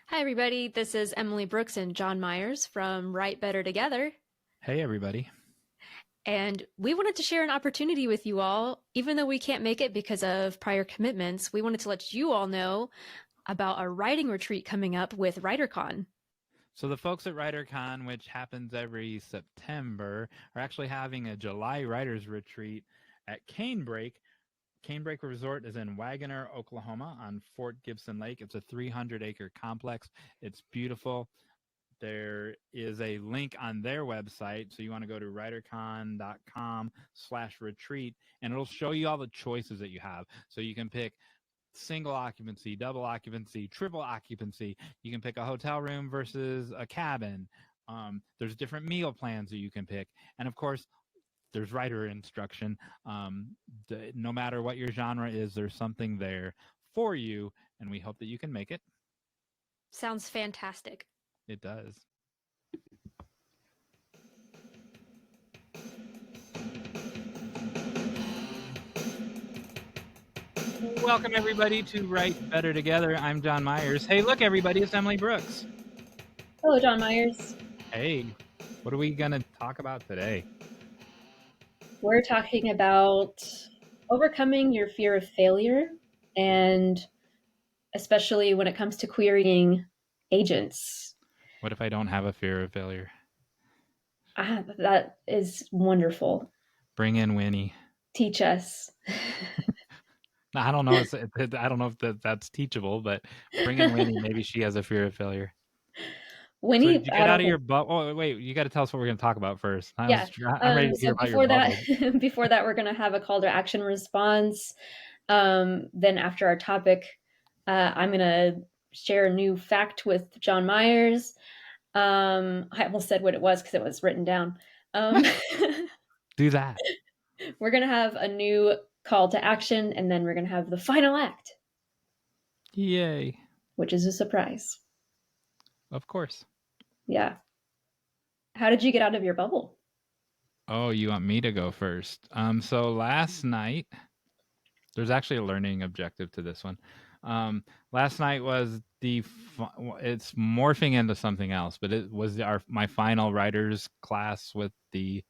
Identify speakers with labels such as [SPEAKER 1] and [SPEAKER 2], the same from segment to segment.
[SPEAKER 1] Hi, everybody. This is Emily Brooks and Jon Meyers from Write Better Together.
[SPEAKER 2] Hey, everybody.
[SPEAKER 1] And we wanted to share an opportunity with you all. Even though we can't make it because of prior commitments, we wanted to let you all know about a writing retreat coming up with WriterCon.
[SPEAKER 2] So the folks at WriterCon, which happens every September, are actually having a July Writers Retreat at Canebrake. Canebrake Resort is in Wagoner, Oklahoma on Fort Gibson Lake. It's a 300-acre complex. It's beautiful. There is a link on their website. So you want to go to writercon.com/retreat, and it'll show you all the choices that you have. So you can pick single occupancy, double occupancy, triple occupancy. You can pick a hotel room versus a cabin. There's different meal plans that you can pick. And of course, there's writer instruction. No matter what your genre is, there's something there for you. And we hope that you can make it.
[SPEAKER 1] Sounds fantastic.
[SPEAKER 2] It does. Welcome, everybody, to Write Better Together. I'm Jon Meyers. Hey, look, everybody, it's Emily Brooks.
[SPEAKER 3] Hello, Jon Meyers.
[SPEAKER 2] Hey, what are we going to talk about today?
[SPEAKER 3] We're talking about overcoming your fear of failure, and especially when it comes to querying agents.
[SPEAKER 2] What if I don't have a fear of failure?
[SPEAKER 3] That is wonderful.
[SPEAKER 2] Bring in Winnie.
[SPEAKER 3] Teach us.
[SPEAKER 2] I don't know. I don't know if that's teachable, but bring in Winnie. Maybe she has a fear of failure.
[SPEAKER 3] Winnie,
[SPEAKER 2] So did you get out of your bubble? Oh, wait, you got to tell us what we're going to talk about first. I'm ready to hear about your bubble.
[SPEAKER 3] Before that, we're going to have a call to action response. Then after our topic, I'm going to share a new fact with Jon Meyers. I almost said what it was because it was written down.
[SPEAKER 2] Do that.
[SPEAKER 3] We're going to have a new call to action, and then we're going to have the final act.
[SPEAKER 2] Yay.
[SPEAKER 3] Which is a surprise.
[SPEAKER 2] Of course.
[SPEAKER 3] Yeah. How did you get out of your bubble?
[SPEAKER 2] Oh, you want me to go first? So last night, there's actually a learning objective to this one. Last night was it's morphing into something else, but it was my final writers class with the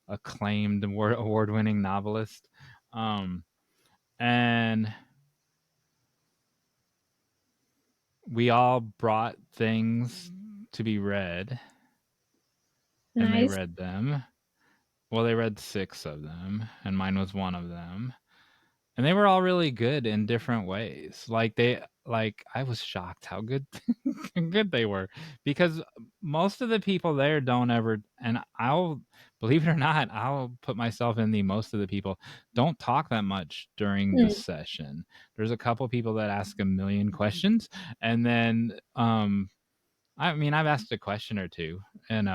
[SPEAKER 2] acclaimed award-winning novelist. And we all brought things to be read.
[SPEAKER 3] Nice.
[SPEAKER 2] And they read them. Well, they read 6 of them, and mine was one of them. And they were all really good in different ways. I was shocked how good they were, because most of the people there don't ever, and I'll believe it or not, I'll put myself in most of the people don't talk that much during the session. There's a couple people that ask a million questions, and then I mean, I've asked a question or two, and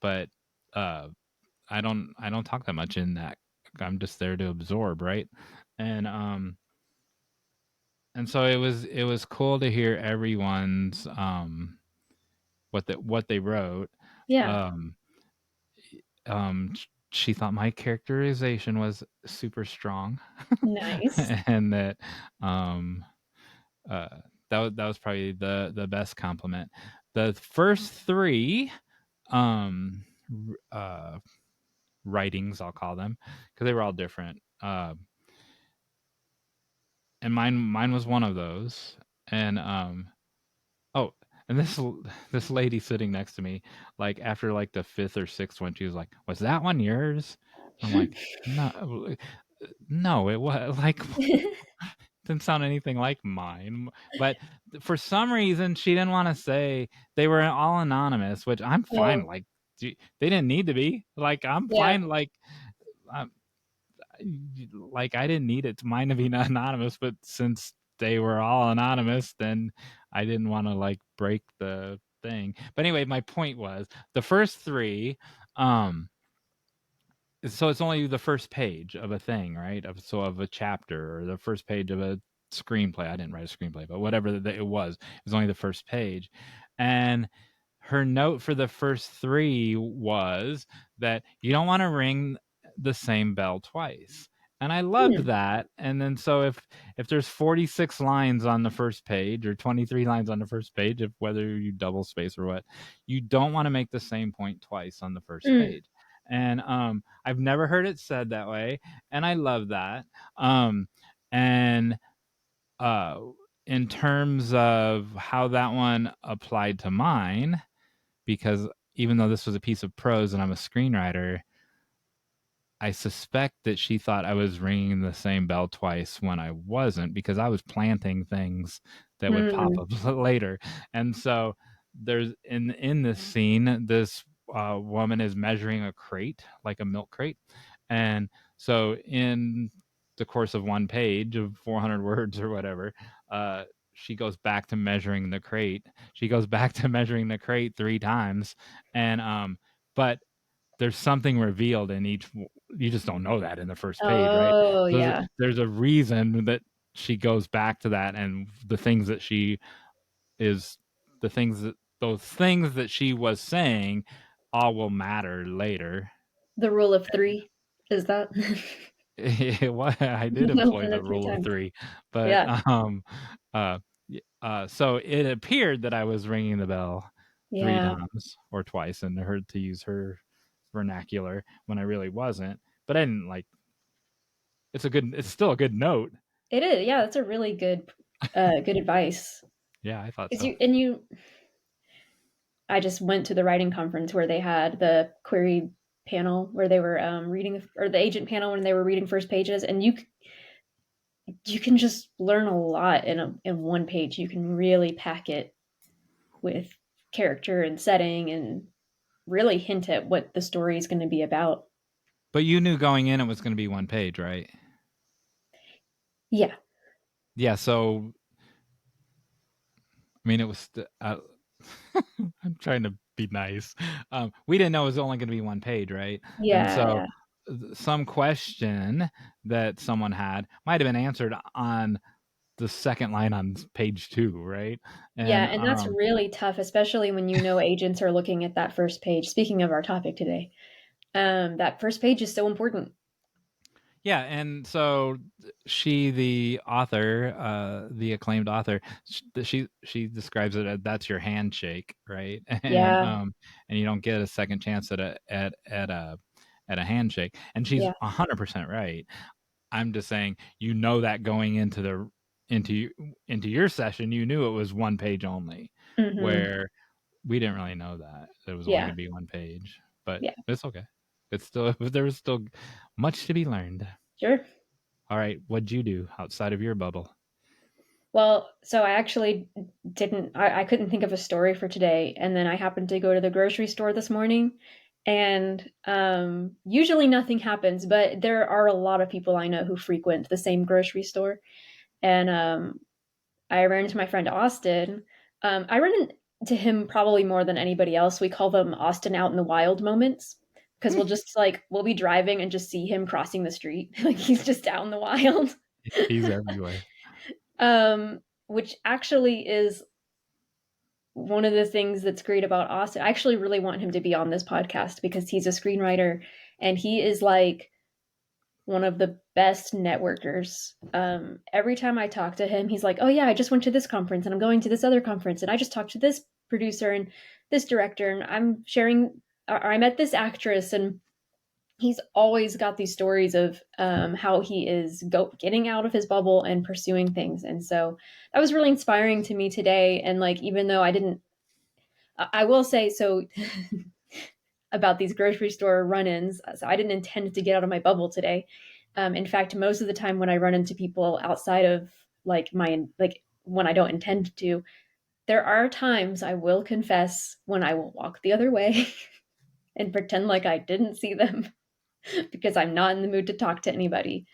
[SPEAKER 2] but I don't talk that much in that. I'm just there to absorb, right? And so it was cool to hear everyone's what they wrote.
[SPEAKER 3] Yeah.
[SPEAKER 2] She thought my characterization was super strong.
[SPEAKER 3] Nice.
[SPEAKER 2] And that that was probably the best compliment. The first 3 writings, I'll call them, because they were all different. And mine was one of those. And and this lady sitting next to me, like after like the 5th or 6th one, she was like, "Was that one yours?" I'm like, no, it was like didn't sound anything like mine. But for some reason, she didn't want to say. They were all anonymous, which I'm fine.
[SPEAKER 3] Oh.
[SPEAKER 2] Like they didn't need to be. Like I'm fine. Like I didn't need it to mine to be anonymous, but since they were all anonymous, then I didn't want to like break the thing. But anyway, my point was the first 3, so it's only the first page of a thing, right? Of a chapter, or the first page of a screenplay. I didn't write a screenplay, but whatever it was only the first page. And her note for the first 3 was that you don't want to ring the same bell twice. And I loved that. And then so if there's 46 lines on the first page or 23 lines on the first page, if whether you double space or what, you don't want to make the same point twice on the first page. And I've never heard it said that way, and I love that. And in terms of how that one applied to mine, because even though this was a piece of prose and I'm a screenwriter, I suspect that she thought I was ringing the same bell twice when I wasn't, because I was planting things that would pop up later. And so there's in this scene, this woman is measuring a crate, like a milk crate. And so in the course of one page of 400 words or whatever, she goes back to measuring the crate. She goes back to measuring the crate 3 times. And but there's something revealed in each. You just don't know that in the first page, right?
[SPEAKER 3] Oh,
[SPEAKER 2] So
[SPEAKER 3] yeah.
[SPEAKER 2] there's a reason that she goes back to that, and the things that she is, those things that she was saying, all will matter later.
[SPEAKER 3] The rule of 3 is that?
[SPEAKER 2] I did employ
[SPEAKER 3] Open
[SPEAKER 2] the
[SPEAKER 3] it 3
[SPEAKER 2] rule of
[SPEAKER 3] times.
[SPEAKER 2] 3, but
[SPEAKER 3] Yeah.
[SPEAKER 2] so it appeared that I was ringing the bell 3
[SPEAKER 3] Yeah.
[SPEAKER 2] times or twice, and heard to use her vernacular when I really wasn't. But I didn't like. It's still a good note.
[SPEAKER 3] It is. Yeah, that's a really good advice.
[SPEAKER 2] Yeah, I thought
[SPEAKER 3] 'Cause
[SPEAKER 2] so.
[SPEAKER 3] I just went to the writing conference where they had the query panel where they were reading, or the agent panel when they were reading first pages, and you can just learn a lot in one page. You can really pack it with character and setting and really hint at what the story is going to be about.
[SPEAKER 2] But you knew going in it was going to be one page, right?
[SPEAKER 3] Yeah.
[SPEAKER 2] Yeah. So, I mean, it was. I'm trying to be nice. We didn't know it was only going to be one page, right? And so,
[SPEAKER 3] Yeah.
[SPEAKER 2] some question that someone had might have been answered on the second line on page 2, right?
[SPEAKER 3] Yeah,
[SPEAKER 2] And
[SPEAKER 3] and that's really tough, especially when you know agents are looking at that first page. Speaking of our topic today, that first page is so important.
[SPEAKER 2] yeah, and so she, the author, the acclaimed author, she describes it as that's your handshake, right? And
[SPEAKER 3] Yeah,
[SPEAKER 2] and you don't get a second chance at a handshake. And she's
[SPEAKER 3] yeah,
[SPEAKER 2] 100% right. I'm just saying, that going into into your session, you knew it was one page only,
[SPEAKER 3] hmm,
[SPEAKER 2] where we didn't really know that it was only
[SPEAKER 3] yeah,
[SPEAKER 2] going to be one page, but
[SPEAKER 3] yeah,
[SPEAKER 2] it's okay. It's still there was still much to be learned.
[SPEAKER 3] sure.
[SPEAKER 2] All right, what'd you do outside of your bubble?
[SPEAKER 3] Well, so I actually I couldn't think of a story for today, and then I happened to go to the grocery store this morning, and usually nothing happens, but there are a lot of people I know who frequent the same grocery store, and I ran into my friend Austin. I run into him probably more than anybody else. We call them Austin out in the wild moments because we'll be driving and just see him crossing the street, like he's just out in the wild.
[SPEAKER 2] He's everywhere.
[SPEAKER 3] Which actually is one of the things that's great about Austin. I actually really want him to be on this podcast because he's a screenwriter and he is like one of the best networkers. Every time I talk to him, he's like, "Oh yeah, I just went to this conference and I'm going to this other conference and I just talked to this producer and this director and I'm sharing, or I met this actress." And he's always got these stories of how he is getting out of his bubble and pursuing things. And so that was really inspiring to me today. And like, even though I will say so about these grocery store run-ins. So I didn't intend to get out of my bubble today. In fact, most of the time when I run into people outside of like when I don't intend to, there are times I will confess when I will walk the other way and pretend like I didn't see them because I'm not in the mood to talk to anybody.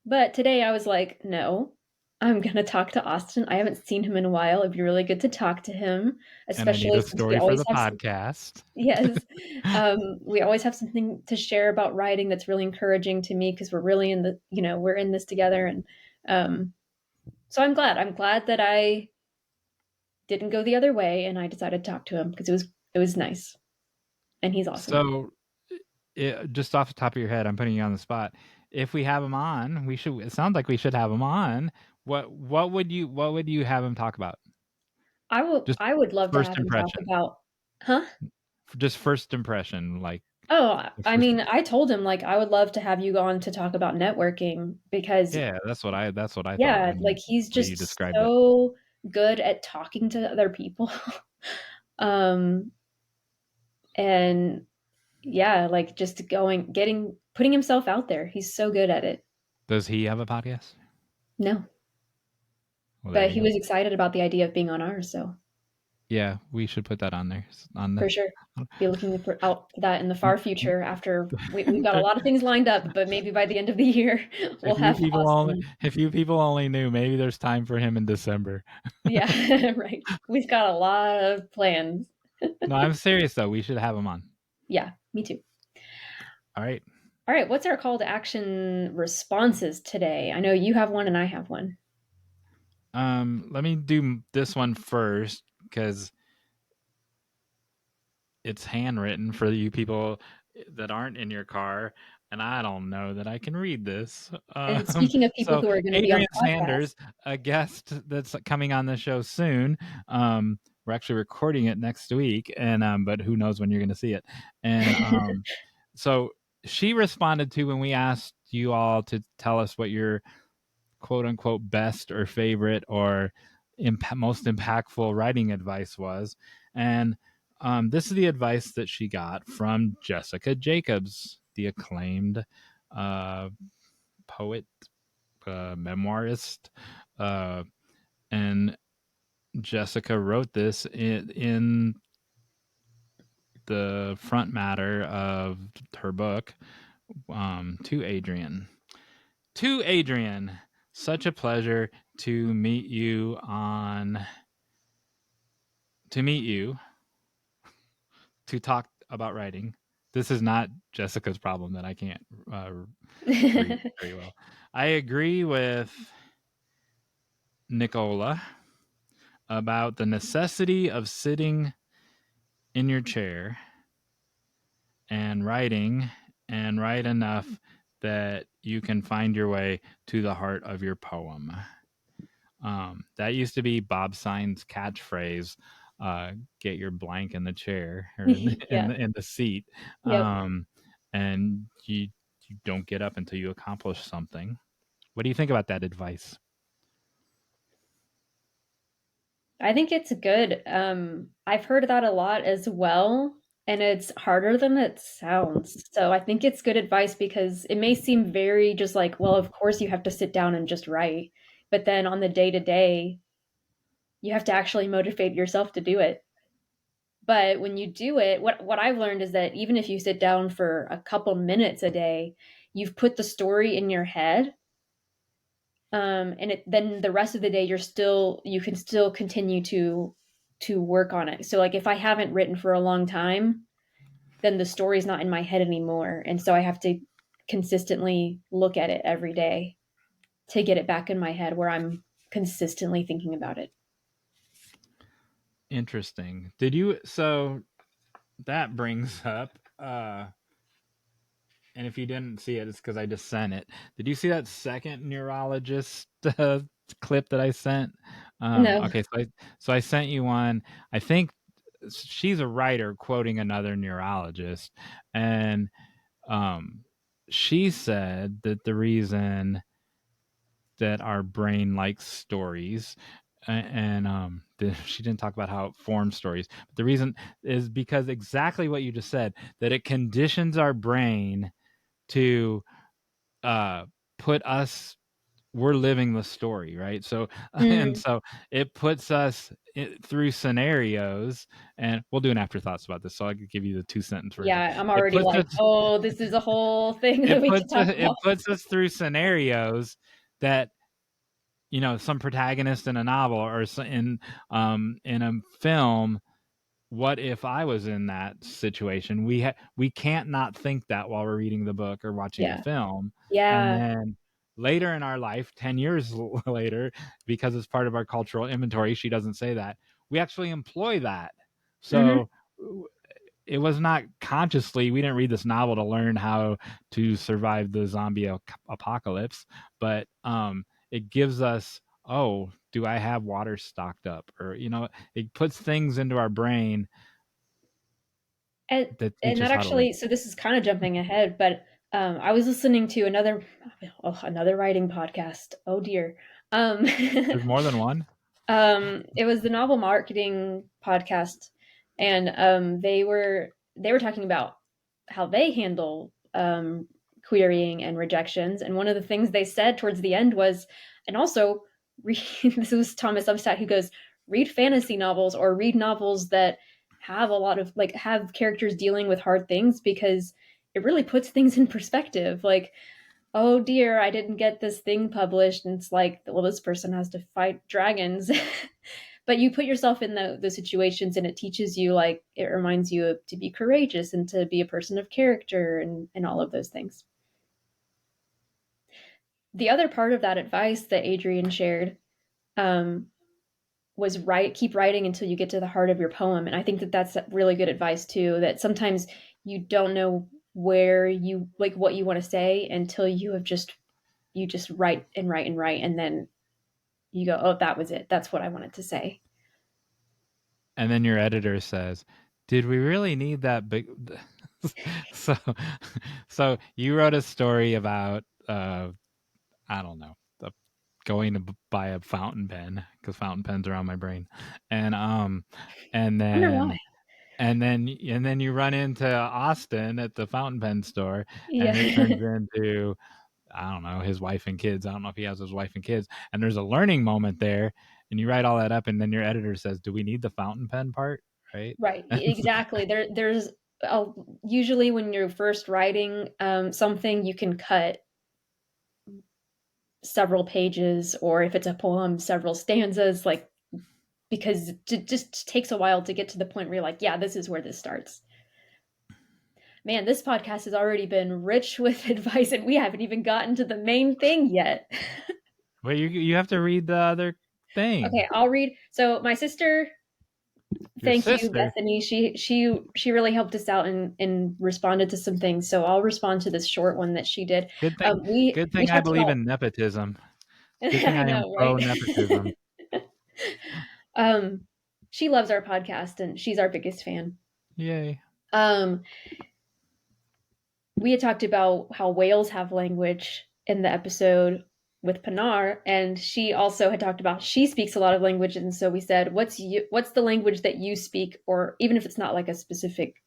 [SPEAKER 3] But today I was like, no, I'm going to talk to Austin. I haven't seen him in a while. It'd be really good to talk to him,
[SPEAKER 2] And I need
[SPEAKER 3] especially
[SPEAKER 2] a
[SPEAKER 3] since we
[SPEAKER 2] story for
[SPEAKER 3] always
[SPEAKER 2] the
[SPEAKER 3] have
[SPEAKER 2] podcast.
[SPEAKER 3] yes. We always have something to share about writing that's really encouraging to me because we're really we're in this together. And so I'm glad. I'm glad that I didn't go the other way and I decided to talk to him because it was nice. And he's awesome.
[SPEAKER 2] So, just off the top of your head, I'm putting you on the spot. if we have him on, we should. It sounds like we should have him on. What would you have him talk about? Just
[SPEAKER 3] I would love to
[SPEAKER 2] first
[SPEAKER 3] have him talk
[SPEAKER 2] impression.
[SPEAKER 3] about, huh?
[SPEAKER 2] Just first impression, like
[SPEAKER 3] Oh,
[SPEAKER 2] the
[SPEAKER 3] I
[SPEAKER 2] first.
[SPEAKER 3] mean, I told him like I would love to have you on to talk about networking because
[SPEAKER 2] Yeah, that's what I thought
[SPEAKER 3] yeah,
[SPEAKER 2] when
[SPEAKER 3] like he's
[SPEAKER 2] the way you
[SPEAKER 3] just
[SPEAKER 2] described it.
[SPEAKER 3] so good at talking to other people. um and yeah, like just putting himself out there. He's so good at it.
[SPEAKER 2] Does he have a podcast?
[SPEAKER 3] No,
[SPEAKER 2] Well, there
[SPEAKER 3] but
[SPEAKER 2] you
[SPEAKER 3] he
[SPEAKER 2] go.
[SPEAKER 3] was excited about the idea of being on ours, so
[SPEAKER 2] Yeah, we should put that on there. On the
[SPEAKER 3] for sure. Be looking out for that in the far future after we've got a lot of things lined up, but maybe by the end of the year we'll have awesome.
[SPEAKER 2] If you people only knew, maybe there's time for him in December.
[SPEAKER 3] Yeah, right. We've got a lot of plans.
[SPEAKER 2] No, I'm serious though. We should have him on.
[SPEAKER 3] Yeah, me too.
[SPEAKER 2] All right.
[SPEAKER 3] All right, what's our call to action responses today? I know you have one and I have one.
[SPEAKER 2] Let me do this one first because it's handwritten for you people that aren't in your car, and I don't know that I can read this.
[SPEAKER 3] And speaking of people
[SPEAKER 2] So
[SPEAKER 3] who are going to be on
[SPEAKER 2] Adrian
[SPEAKER 3] the podcast,
[SPEAKER 2] Sanders, a guest that's coming on the show soon. We're actually recording it next week, and but who knows when you're going to see it. And so she responded to when we asked you all to tell us what your quote unquote best or favorite or most impactful writing advice was. And this is the advice that she got from Jessica Jacobs, the acclaimed poet, memoirist. And Jessica wrote this in the front matter of her book to Adrian. To Adrian, such a pleasure to meet you to talk about writing. This is not Jessica's problem that I can't read very well. I agree with Nicola about the necessity of sitting in your chair and writing and write enough that you can find your way to the heart of your poem. That used to be Bob Sine's catchphrase, get your blank in the chair or in the seat.
[SPEAKER 3] Yep.
[SPEAKER 2] And you don't get up until you accomplish something. What do you think about that advice?
[SPEAKER 3] I think it's good. I've heard that a lot as well, and it's harder than it sounds. So I think it's good advice because it may seem very just like, well, of course you have to sit down and just write. But then on the day to day, you have to actually motivate yourself to do it. But when you do it, what I've learned is that even if you sit down for a couple minutes a day, you've put the story in your head. And then the rest of the day you can still continue to work on it. So like if I haven't written for a long time, then the story's not in my head anymore. And so I have to consistently look at it every day to get it back in my head where I'm consistently thinking about it.
[SPEAKER 2] Interesting. So that brings up and if you didn't see it, it's because I just sent it. Did you see that second neurologist clip that I sent?
[SPEAKER 3] No.
[SPEAKER 2] Okay, so I sent you one. I think she's a writer quoting another neurologist, and she said that the reason that our brain likes stories and she didn't talk about how it forms stories, but the reason is because exactly what you just said, that it conditions our brain to put us, we're living the story, right? So and so it puts us through scenarios, and we'll do an afterthoughts about this, so I could give you the 2-sentence version.
[SPEAKER 3] Yeah, I'm already like, oh, this is a whole thing that we can talk about.
[SPEAKER 2] It puts us through scenarios that, you know, some protagonist in a novel or in a film. What if I was in that situation? We can't not think that while we're reading the book or watching the film. And
[SPEAKER 3] Yeah.
[SPEAKER 2] then later in our life, 10 years later, because it's part of our cultural inventory, she doesn't say that, we actually employ that. So it was not consciously, we didn't read this novel to learn how to survive the zombie apocalypse, but it gives us, oh, do I have water stocked up? Or, it puts things into our brain
[SPEAKER 3] And
[SPEAKER 2] that teach
[SPEAKER 3] and that
[SPEAKER 2] us how to live.
[SPEAKER 3] actually, so this is kind of jumping ahead, but I was listening to another writing podcast. Oh dear.
[SPEAKER 2] There's more than one.
[SPEAKER 3] It was the novel marketing podcast, and they were talking about how they handle querying and rejections. And one of the things they said towards the end was, and also, this was Thomas Umstattd, who goes, read fantasy novels or read novels that have a lot of have characters dealing with hard things, because it really puts things in perspective. Like, oh dear, I didn't get this thing published. And it's like, well, this person has to fight dragons. But you put yourself in those situations, and it teaches you, like, it reminds you to be courageous and to be a person of character, and all of those things. The other part of that advice that Adrian shared was keep writing until you get to the heart of your poem. And I think that that's really good advice too, that sometimes you don't know where you what you want to say until you just write and write and write, and then you go, oh, that was it, that's what I wanted to say.
[SPEAKER 2] And then your editor says, did we really need that big? So you wrote a story about I don't know, going to buy a fountain pen, because fountain pens are on my brain, and and
[SPEAKER 3] I wonder why.
[SPEAKER 2] then and then you run into Austin at the fountain pen store, and it
[SPEAKER 3] Yeah.
[SPEAKER 2] turns into, I don't know, his wife and kids. I don't know if he has his wife and kids, and there's a learning moment there, and you write all that up, and then your editor says, do we need the fountain pen part? Right.
[SPEAKER 3] Right, exactly. There's usually when you're first writing something, you can cut several pages, or if it's a poem, several stanzas, like, because it just takes a while to get to the point where you're like, yeah, this is where this starts. Man, this podcast has already been rich with advice, and we haven't even gotten to the main thing yet.
[SPEAKER 2] Well, you have to read the other thing.
[SPEAKER 3] Okay, I'll read. So my sister,
[SPEAKER 2] Your
[SPEAKER 3] thank you,
[SPEAKER 2] sister.
[SPEAKER 3] Bethany. She really helped us out and responded to some things. So I'll respond to this short one that she did.
[SPEAKER 2] Good thing.
[SPEAKER 3] We
[SPEAKER 2] Good thing I
[SPEAKER 3] talked
[SPEAKER 2] believe
[SPEAKER 3] about.
[SPEAKER 2] in nepotism. Good thing
[SPEAKER 3] I
[SPEAKER 2] I am
[SPEAKER 3] know,
[SPEAKER 2] pro
[SPEAKER 3] right?
[SPEAKER 2] nepotism.
[SPEAKER 3] um, she loves our podcast, and she's our biggest fan.
[SPEAKER 2] Yay.
[SPEAKER 3] We had talked about how whales have language in the episode with Pinar, and she also had talked about she speaks a lot of languages. And so we said, what's the language that you speak, or even if it's not like a specific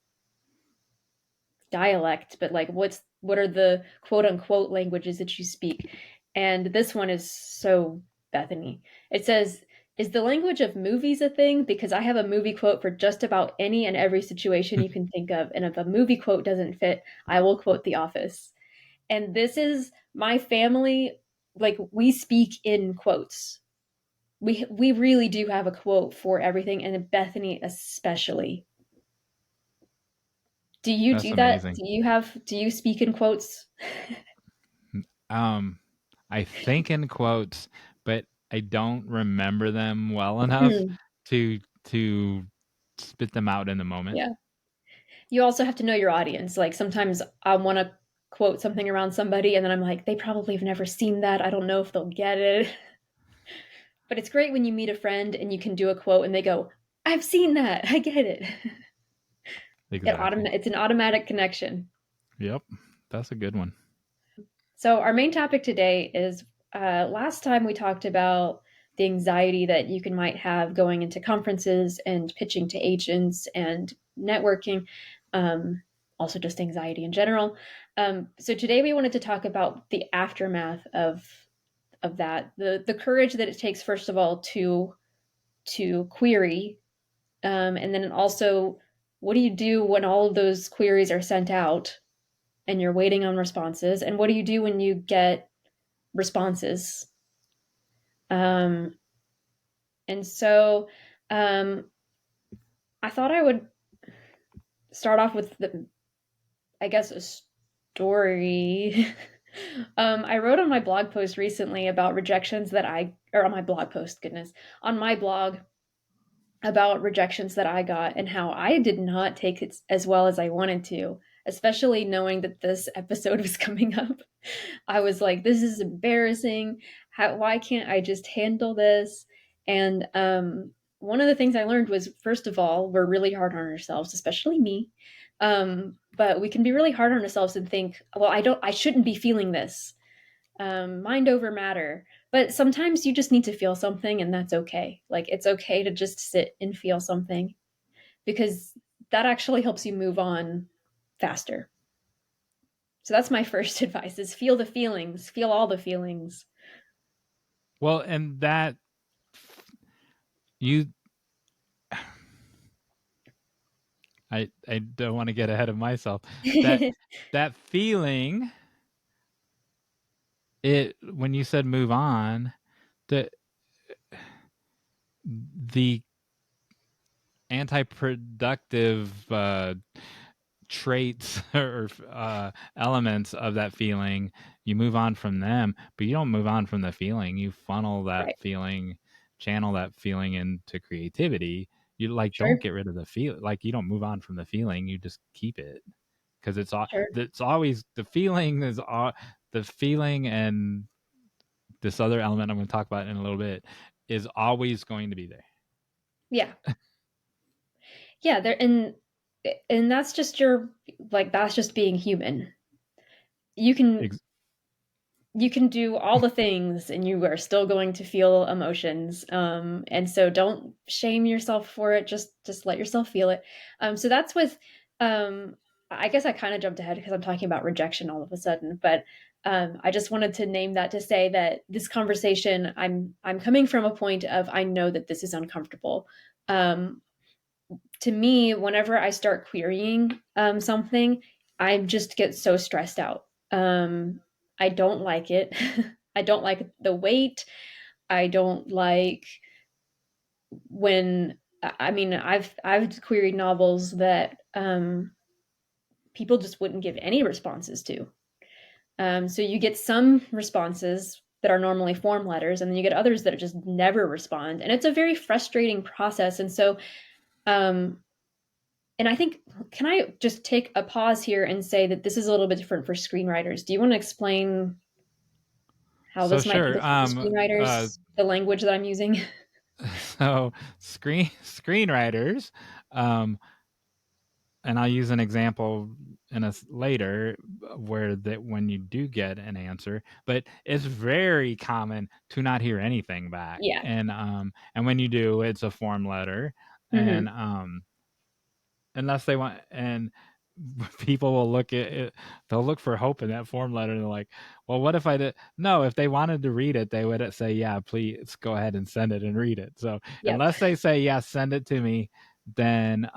[SPEAKER 3] dialect, but like what are the quote unquote languages that you speak? And this one is so Bethany. It says, is the language of movies a thing? Because I have a movie quote for just about any and every situation you can think of. And if a movie quote doesn't fit, I will quote The Office. And this is my family, like, we speak in quotes. We really do have a quote for everything, and Bethany especially. Do you
[SPEAKER 2] That's
[SPEAKER 3] do that?
[SPEAKER 2] amazing.
[SPEAKER 3] Do you speak in quotes?
[SPEAKER 2] I think in quotes, but I don't remember them well enough
[SPEAKER 3] Hmm.
[SPEAKER 2] to spit them out in the moment.
[SPEAKER 3] Yeah. You also have to know your audience. Like, sometimes I want to quote something around somebody, and then I'm like, they probably have never seen that. I don't know if they'll get it. But it's great when you meet a friend and you can do a quote and they go, I've seen that. I get it.
[SPEAKER 2] Exactly.
[SPEAKER 3] It's an automatic connection.
[SPEAKER 2] Yep. That's a good one.
[SPEAKER 3] So our main topic today is, last time we talked about the anxiety that you might have going into conferences and pitching to agents and networking, also just anxiety in general. So today we wanted to talk about the aftermath of that, the courage that it takes, first of all, to query, and then also, what do you do when all of those queries are sent out and you're waiting on responses, and what do you do when you get responses? And so I thought I would start off with I guess, a story. I wrote on my blog post recently about rejections or on my blog post, goodness, on my blog, about rejections that I got and how I did not take it as well as I wanted to, especially knowing that this episode was coming up. I was like, this is embarrassing. Why can't I just handle this? And one of the things I learned was, first of all, we're really hard on ourselves, especially me. But we can be really hard on ourselves and think, well, I shouldn't be feeling this. Mind over matter. But sometimes you just need to feel something, and that's okay. Like, it's okay to just sit and feel something because that actually helps you move on faster. So that's my first advice: is feel the feelings, feel all the feelings.
[SPEAKER 2] Well, and that you I don't want to get ahead of myself. That feeling, it when you said move on, the anti-productive traits or elements of that feeling, you move on from them, but you don't move on from the feeling. You funnel that
[SPEAKER 3] Right.
[SPEAKER 2] feeling, channel that feeling into creativity. You like
[SPEAKER 3] Sure.
[SPEAKER 2] don't get rid of the feel. Like you don't move on from the feeling. You just keep it because
[SPEAKER 3] Sure.
[SPEAKER 2] it's always the feeling is the feeling, and this other element I'm going to talk about in a little bit is always going to be there.
[SPEAKER 3] Yeah. Yeah. There and that's just your that's just being human. You can
[SPEAKER 2] Ex-
[SPEAKER 3] you can do all the things and you are still going to feel emotions, and so don't shame yourself for it. Just let yourself feel it. So that's with I guess I kind of jumped ahead because I'm talking about rejection all of a sudden, but I just wanted to name that to say that this conversation, I'm coming from a point of, I know that this is uncomfortable. To me, whenever I start querying something, I just get so stressed out. I don't like it. I don't like the weight. I don't like when I mean I've queried novels that people just wouldn't give any responses to. So you get some responses that are normally form letters, and then you get others that just never respond, and it's a very frustrating process. And so um, and I think, can I just take a pause here and say that this is a little bit different for screenwriters? Do you want to explain how
[SPEAKER 2] so
[SPEAKER 3] this might be
[SPEAKER 2] sure.
[SPEAKER 3] different for screenwriters, the language that I'm using?
[SPEAKER 2] So screenwriters, um, and I'll use an example in a later where that when you do get an answer, but it's very common to not hear anything back,
[SPEAKER 3] Yeah.
[SPEAKER 2] and when you do, it's a form letter, and
[SPEAKER 3] Hmm.
[SPEAKER 2] unless they want, and people will look at it, they'll look for hope in that form letter, and they're like, well, what if I did? No, if they wanted to read it, they would say, yeah, please go ahead and send it and read it. So
[SPEAKER 3] Yep.
[SPEAKER 2] unless they say, yeah, send it to me, then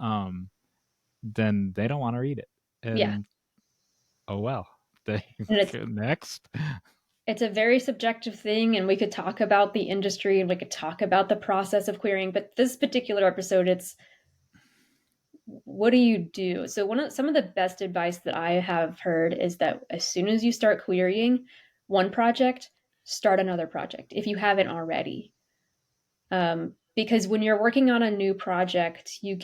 [SPEAKER 2] they don't want to read it.
[SPEAKER 3] Yeah.
[SPEAKER 2] And oh well, they
[SPEAKER 3] And
[SPEAKER 2] next.
[SPEAKER 3] it's a very subjective thing, and we could talk about the industry and we could talk about the process of querying, but this particular episode, it's what do you do? So some of the best advice that I have heard is that as soon as you start querying one project, start another project if you haven't already. Because when you're working on a new project, you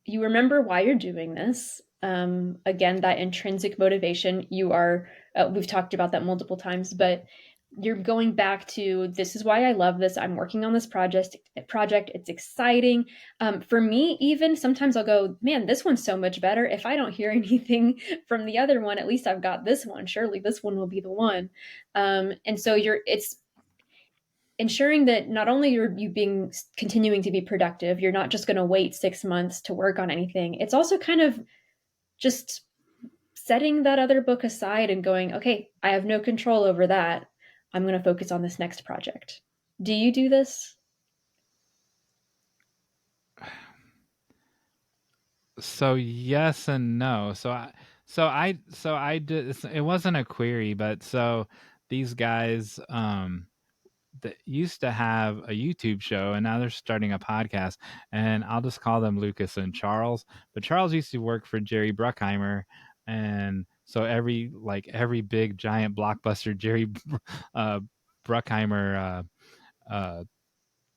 [SPEAKER 3] remember why you're doing this. Again, that intrinsic motivation, we've talked about that multiple times, but you're going back to, this is why I love this. I'm working on this project. It's exciting. For me, even sometimes I'll go, man, this one's so much better. If I don't hear anything from the other one, at least I've got this one. Surely this one will be the one. And so it's ensuring that not only are you being continuing to be productive, you're not just going to wait 6 months to work on anything. It's also kind of just setting that other book aside and going, okay, I have no control over that. I'm going to focus on this next project. Do you do this?
[SPEAKER 2] So yes and no. So I did. It wasn't a query, but so these guys that used to have a YouTube show, and now they're starting a podcast, and I'll just call them Lucas and Charles. But Charles used to work for Jerry Bruckheimer, and so every big giant blockbuster Jerry uh, Bruckheimer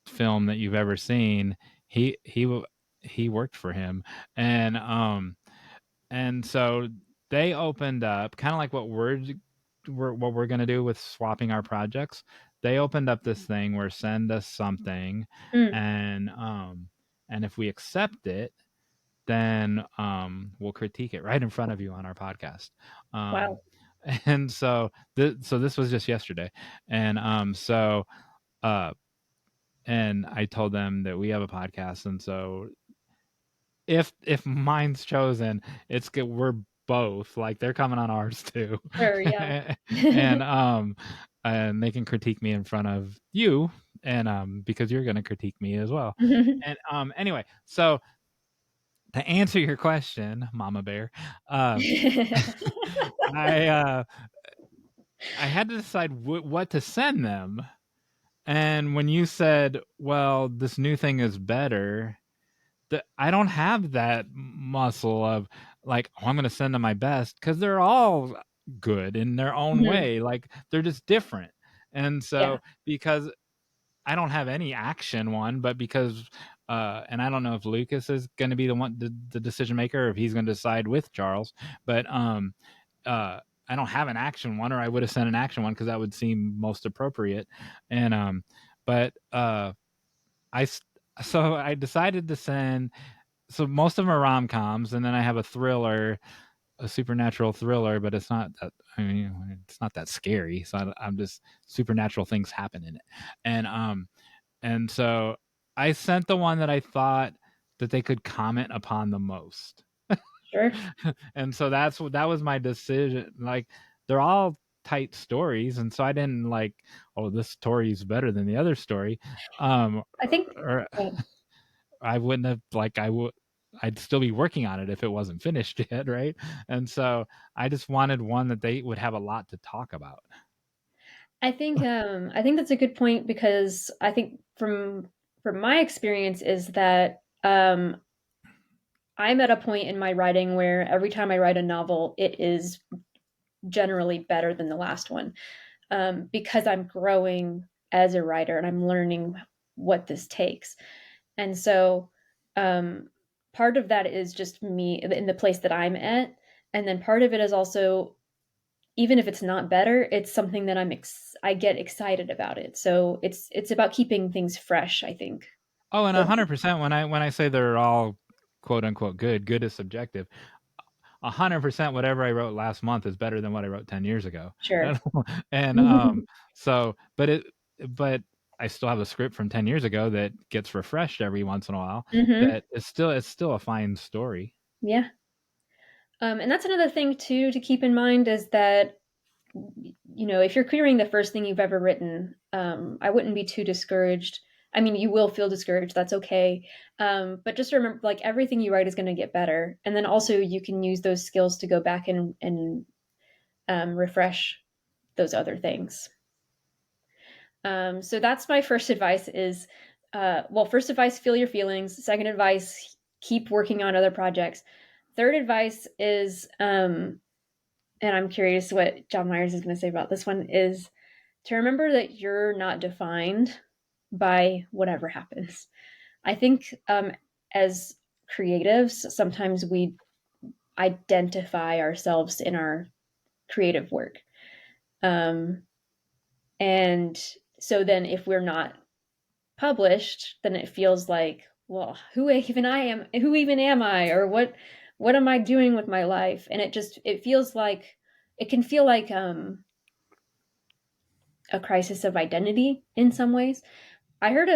[SPEAKER 2] film that you've ever seen, he worked for him. And so they opened up kind of like what we're going to do with swapping our projects. They opened up this thing where send us something, and if we accept it, then we'll critique it right in front of you on our podcast.
[SPEAKER 3] Wow.
[SPEAKER 2] And so this was just yesterday, and and I told them that we have a podcast, and so if mine's chosen, it's good. We're both like, they're coming on ours too.
[SPEAKER 3] Sure, yeah.
[SPEAKER 2] And they can critique me in front of you, and because you're going to critique me as well. And anyway, so to answer your question, Mama Bear, I had to decide what to send them. And when you said, well, this new thing is better, I don't have that muscle of like, oh, I'm going to send them my best, because they're all good in their own way. Like, they're just different. And so because I don't have any action one, but because and I don't know if Lucas is going to be the decision maker, or if he's going to decide with Charles, but I don't have an action one, or I would have sent an action one because that would seem most appropriate. And but so I decided to send. So most of them are rom-coms, and then I have a thriller, a supernatural thriller, but it's not that. I mean, it's not that scary. So I'm just, supernatural things happen in it, and so I sent the one that I thought that they could comment upon the most.
[SPEAKER 3] Sure.
[SPEAKER 2] And so that was my decision. Like, they're all tight stories, and so I didn't like, oh, this story is better than the other story.
[SPEAKER 3] I think
[SPEAKER 2] Or I wouldn't have, like, I'd still be working on it if it wasn't finished yet, right? And so I just wanted one that they would have a lot to talk about.
[SPEAKER 3] I think that's a good point, because I think from my experience is that I'm at a point in my writing where every time I write a novel, it is generally better than the last one, because I'm growing as a writer and I'm learning what this takes. And so part of that is just me in the place that I'm at. And then part of it is also, even if it's not better, it's something that I get excited about it. So it's about keeping things fresh, I think.
[SPEAKER 2] Oh, and 100%, when I say they're all quote unquote good is subjective. 100% whatever I wrote last month is better than what I wrote 10 years ago.
[SPEAKER 3] Sure.
[SPEAKER 2] And so, but I still have a script from 10 years ago that gets refreshed every once in a while. That it's still a fine story.
[SPEAKER 3] Yeah. And that's another thing too to keep in mind, is that, you know, if you're querying the first thing you've ever written, I wouldn't be too discouraged. I mean, you will feel discouraged. That's okay. But just remember, like, everything you write is going to get better. And then also you can use those skills to go back and refresh those other things. So that's my first advice is, first advice, feel your feelings. Second advice, keep working on other projects. Third advice is, and I'm curious what Jon Meyers is going to say about this one, is to remember that you're not defined by whatever happens. I think as creatives, sometimes we identify ourselves in our creative work. And so then if we're not published, then it feels like, well, who even am I, or what am I doing with my life? And it feels like, it can feel like a crisis of identity in some ways. I heard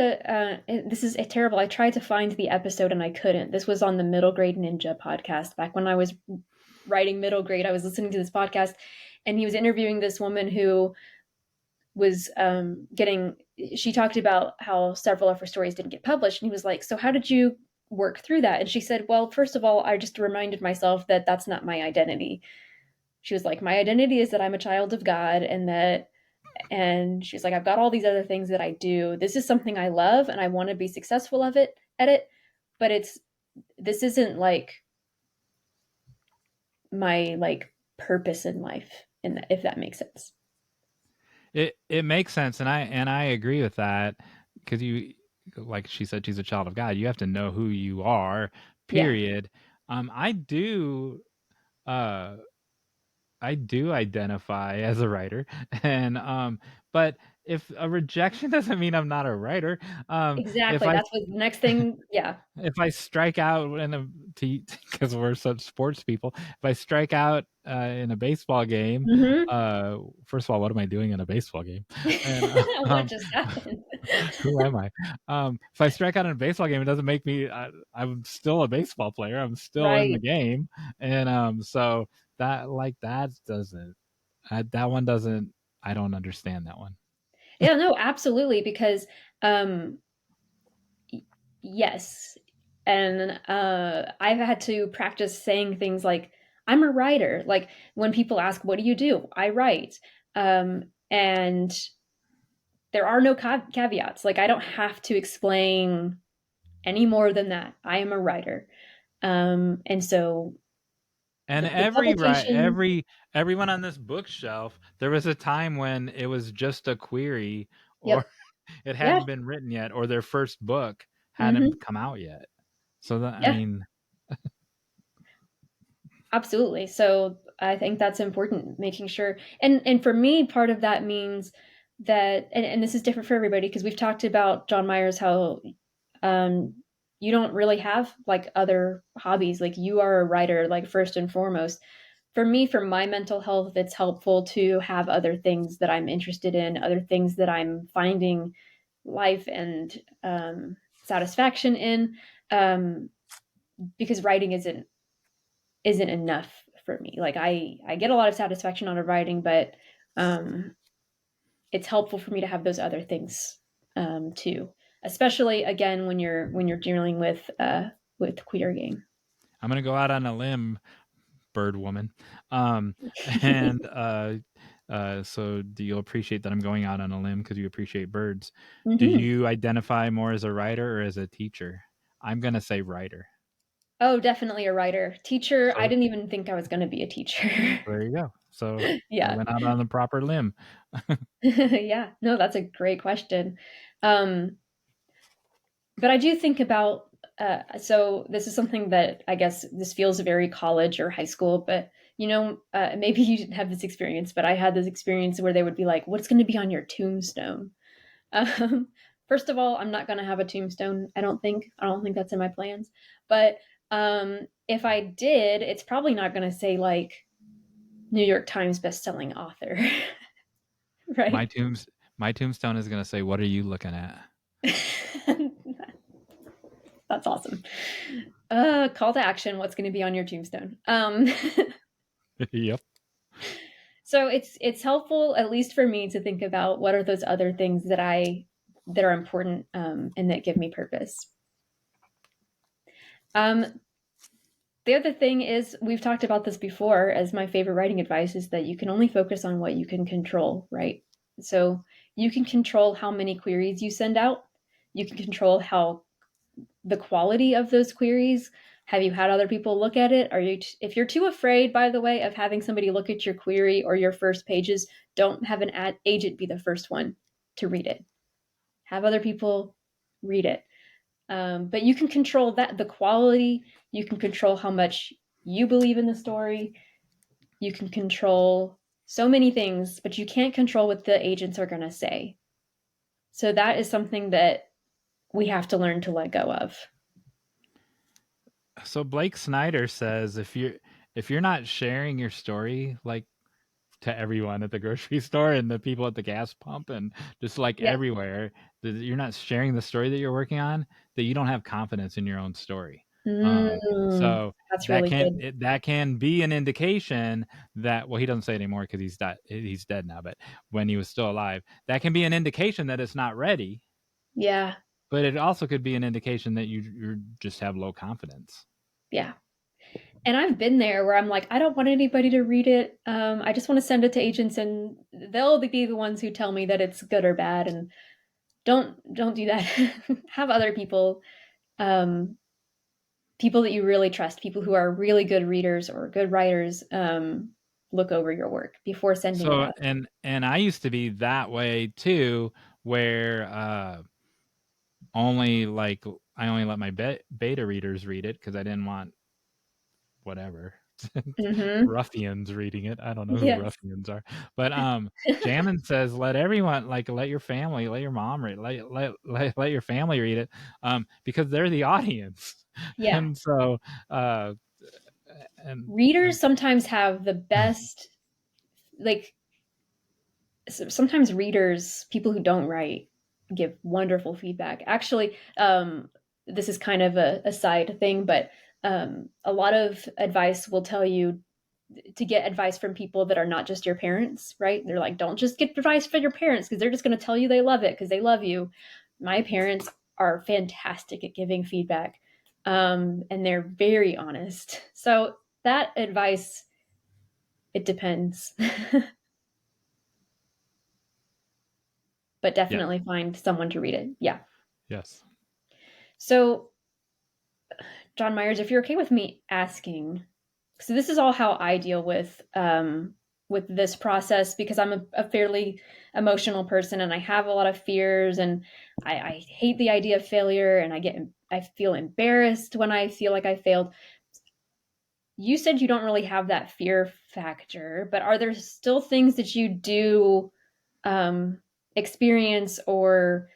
[SPEAKER 3] this is terrible. I tried to find the episode and I couldn't. This was on the Middle Grade Ninja podcast. Back when I was writing middle grade, I was listening to this podcast, and he was interviewing this woman who was she talked about how several of her stories didn't get published. And he was like, so how did you work through that? And she said, well, first of all, I just reminded myself that that's not my identity. She was like, my identity is that I'm a child of God, and she's like, I've got all these other things that I do. This is something I love and I want to be successful at it. But this isn't like my like purpose in life, if that makes sense.
[SPEAKER 2] It makes sense, and I agree with that, because like she said, she's a child of God. You have to know who you are,
[SPEAKER 3] Yeah.
[SPEAKER 2] period. I do uh I do identify as a writer, and but if a rejection doesn't mean I'm not a writer. If
[SPEAKER 3] Exactly.
[SPEAKER 2] I
[SPEAKER 3] That's what the next thing. Yeah.
[SPEAKER 2] if I strike out in a because we're such sports people, if I strike out in a baseball game,
[SPEAKER 3] Hmm.
[SPEAKER 2] first of all, what am I doing in a baseball game? And
[SPEAKER 3] What just happened?
[SPEAKER 2] who am I? If I strike out in a baseball game, it doesn't make me. I'm still a baseball player. I'm still in the
[SPEAKER 3] Right.
[SPEAKER 2] game, and so that doesn't that one doesn't. I don't understand that one.
[SPEAKER 3] Yeah, no, absolutely. Because um, yes, and I've had to practice saying things like, "I'm a writer." Like when people ask, "What do you do?" I write. And there are no caveats. Like I don't have to explain any more than that. I am a writer. And so
[SPEAKER 2] And
[SPEAKER 3] the publication.
[SPEAKER 2] everyone on this bookshelf, there was a time when it was just a query, or
[SPEAKER 3] Yep.
[SPEAKER 2] it
[SPEAKER 3] Yeah.
[SPEAKER 2] hadn't been written yet, or their first book hadn't
[SPEAKER 3] Hmm.
[SPEAKER 2] come out yet. So that, I
[SPEAKER 3] Yeah.
[SPEAKER 2] mean,
[SPEAKER 3] Absolutely. So I think that's important, making sure. And for me, part of that means that, and this is different for everybody because we've talked about Jon Meyers, how um, you don't really have like other hobbies. Like you are a writer, like first and foremost. For me, for my mental health, it's helpful to have other things that I'm interested in, other things that I'm finding life and satisfaction in, um, because writing isn't enough for me. Like I get a lot of satisfaction out of writing, but um, it's helpful for me to have those other things too. Especially again when you're dealing with querying.
[SPEAKER 2] I'm gonna go out on a limb, bird woman, um, and so do you appreciate that I'm going out on a limb because you appreciate birds? Do
[SPEAKER 3] Hmm.
[SPEAKER 2] you identify more as a writer or as a teacher? I'm gonna say writer.
[SPEAKER 3] Oh, definitely a writer. Teacher, I
[SPEAKER 2] So
[SPEAKER 3] didn't even think I was going to be a teacher.
[SPEAKER 2] there you go. So I
[SPEAKER 3] Yeah.
[SPEAKER 2] went out on the proper limb.
[SPEAKER 3] Yeah. No, that's a great question. Um, but I do think about so this is something that I guess this feels very college or high school, but maybe you didn't have this experience, but I had this experience where they would be like, "What's going to be on your tombstone?" Um, First of all, I'm not going to have a tombstone. I don't think. I don't think that's in my plans. But if I did, it's probably not going to say like New York Times best-selling author,
[SPEAKER 2] My
[SPEAKER 3] right?
[SPEAKER 2] tombs my tombstone is gonna say, "What are you looking at?"
[SPEAKER 3] That's awesome. Call to action. What's going to be on your tombstone?
[SPEAKER 2] Yep.
[SPEAKER 3] So it's helpful, at least for me, to think about what are those other things that are important and that give me purpose. Um, the other thing is we've talked about this before as my favorite writing advice is that you can only focus on what you can control, right? So you can control how many queries you send out. You can control how the quality of those queries. Have you had other people look at it? If you're too afraid, by the way, of having somebody look at your query or your first pages, don't have an agent be the first one to read it. Have other people read it. But you can control that, the quality. You can control how much you believe in the story. You can control so many things, but you can't control what the agents are going to say. So that is something that we have to learn to let go of.
[SPEAKER 2] So Blake Snyder says if you're not sharing your story like to everyone at the grocery store and the people at the gas pump and just like
[SPEAKER 3] Yeah.
[SPEAKER 2] everywhere, that you're not sharing the story that you're working on, that you don't have confidence in your own story.
[SPEAKER 3] Mm,
[SPEAKER 2] So
[SPEAKER 3] that's really good.
[SPEAKER 2] that can be an indication that, well, he doesn't say it anymore because he's dead now, but when he was still alive, that can be an indication that it's not ready,
[SPEAKER 3] Yeah.
[SPEAKER 2] but it also could be an indication that you just have low confidence.
[SPEAKER 3] Yeah. And I've been there where I'm like, I don't want anybody to read it. I just want to send it to agents and they'll be the ones who tell me that it's good or bad. And don't do that. Have other people, um, people that you really trust, people who are really good readers or good writers, look over your work before sending it
[SPEAKER 2] So
[SPEAKER 3] out.
[SPEAKER 2] and I used to be that way too, where only like I only let my beta readers read it because I didn't want whatever
[SPEAKER 3] Mm-hmm.
[SPEAKER 2] ruffians reading it. I don't know who
[SPEAKER 3] Yes.
[SPEAKER 2] ruffians are, but Jammin says let everyone, like, let your family, let your mom read, let your family read it, because they're the audience,
[SPEAKER 3] Yeah.
[SPEAKER 2] and so uh, and
[SPEAKER 3] Readers sometimes have the best, like, sometimes readers, people who don't write, give wonderful feedback. Actually, this is kind of a side thing, but a lot of advice will tell you to get advice from people that are not just your parents, right? They're like, don't just get advice from your parents because they're just going to tell you they love it because they love you. My parents are fantastic at giving feedback, and they're very honest. So that advice, it depends. But
[SPEAKER 2] yeah,
[SPEAKER 3] definitely find someone to read it. Yeah.
[SPEAKER 2] yes.
[SPEAKER 3] So, Jon Meyers, if you're okay with me asking, so this is all how I deal with this process because I'm a fairly emotional person and I have a lot of fears and I hate the idea of failure and I feel embarrassed when I feel like I failed. You said you don't really have that fear factor, but are there still things that you do um, experience um,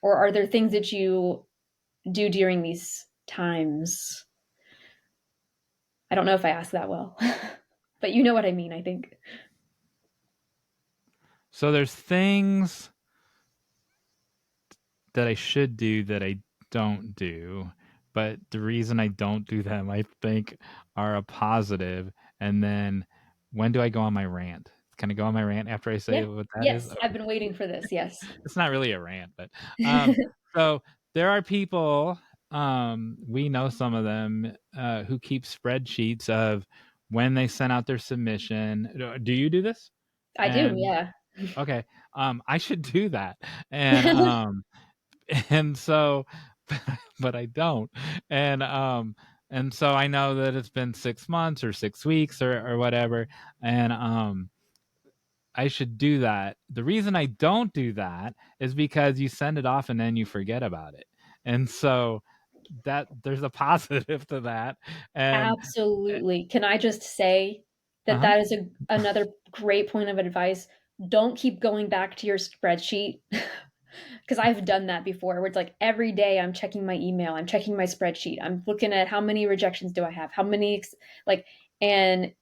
[SPEAKER 3] or are there things that you do during these times? I don't know if I asked that well, but you know what I mean, I think.
[SPEAKER 2] So there's things that I should do that I don't do, but the reason I don't do them, I think, are a positive. And then when do I go on my rant? Can I go on my rant after I say
[SPEAKER 3] Yeah.
[SPEAKER 2] what that is?
[SPEAKER 3] Yes, I've
[SPEAKER 2] Okay.
[SPEAKER 3] been waiting for this. Yes.
[SPEAKER 2] It's not really a rant, but so there are people, we know some of them, who keep spreadsheets of when they sent out their submission. Do you do this?
[SPEAKER 3] I do,
[SPEAKER 2] And
[SPEAKER 3] yeah.
[SPEAKER 2] okay, I should do that. And and so but I don't. And and so I know that it's been 6 months or 6 weeks or whatever, and I should do that. The reason I don't do that is because you send it off and then you forget about it. And so that there's a positive to that. And
[SPEAKER 3] Absolutely. Can I just say that
[SPEAKER 2] uh-huh.
[SPEAKER 3] that is another great point of advice? Don't keep going back to your spreadsheet because I've done that before where it's like every day I'm checking my email, I'm checking my spreadsheet, I'm looking at how many rejections do I have, how many, like, and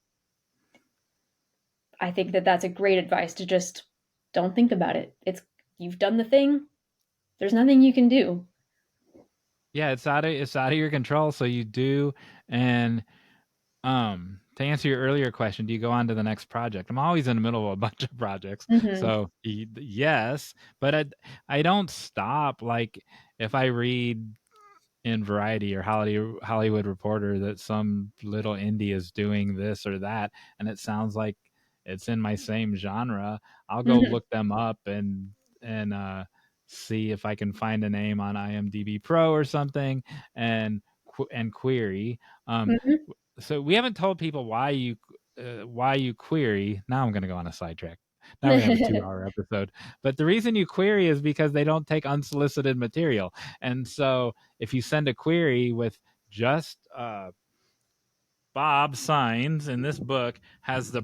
[SPEAKER 3] I think that that's a great advice to just don't think about it. You've done the thing. There's nothing you can do.
[SPEAKER 2] Yeah, it's out of your control, so you do. And to answer your earlier question, do you go on to the next project? I'm always in the middle of a bunch of projects.
[SPEAKER 3] Hmm.
[SPEAKER 2] So yes, but I don't stop. Like if I read in Variety or Hollywood Reporter that some little indie is doing this or that, and it sounds like it's in my same genre, I'll go
[SPEAKER 3] Hmm.
[SPEAKER 2] look them up and see if I can find a name on IMDb Pro or something, and and query.
[SPEAKER 3] Hmm.
[SPEAKER 2] So we haven't told people why you query. Now I'm going to go on a sidetrack. Now we're gonna have a 2-hour episode. But the reason you query is because they don't take unsolicited material. And so if you send a query with just Bob Signs in this book has the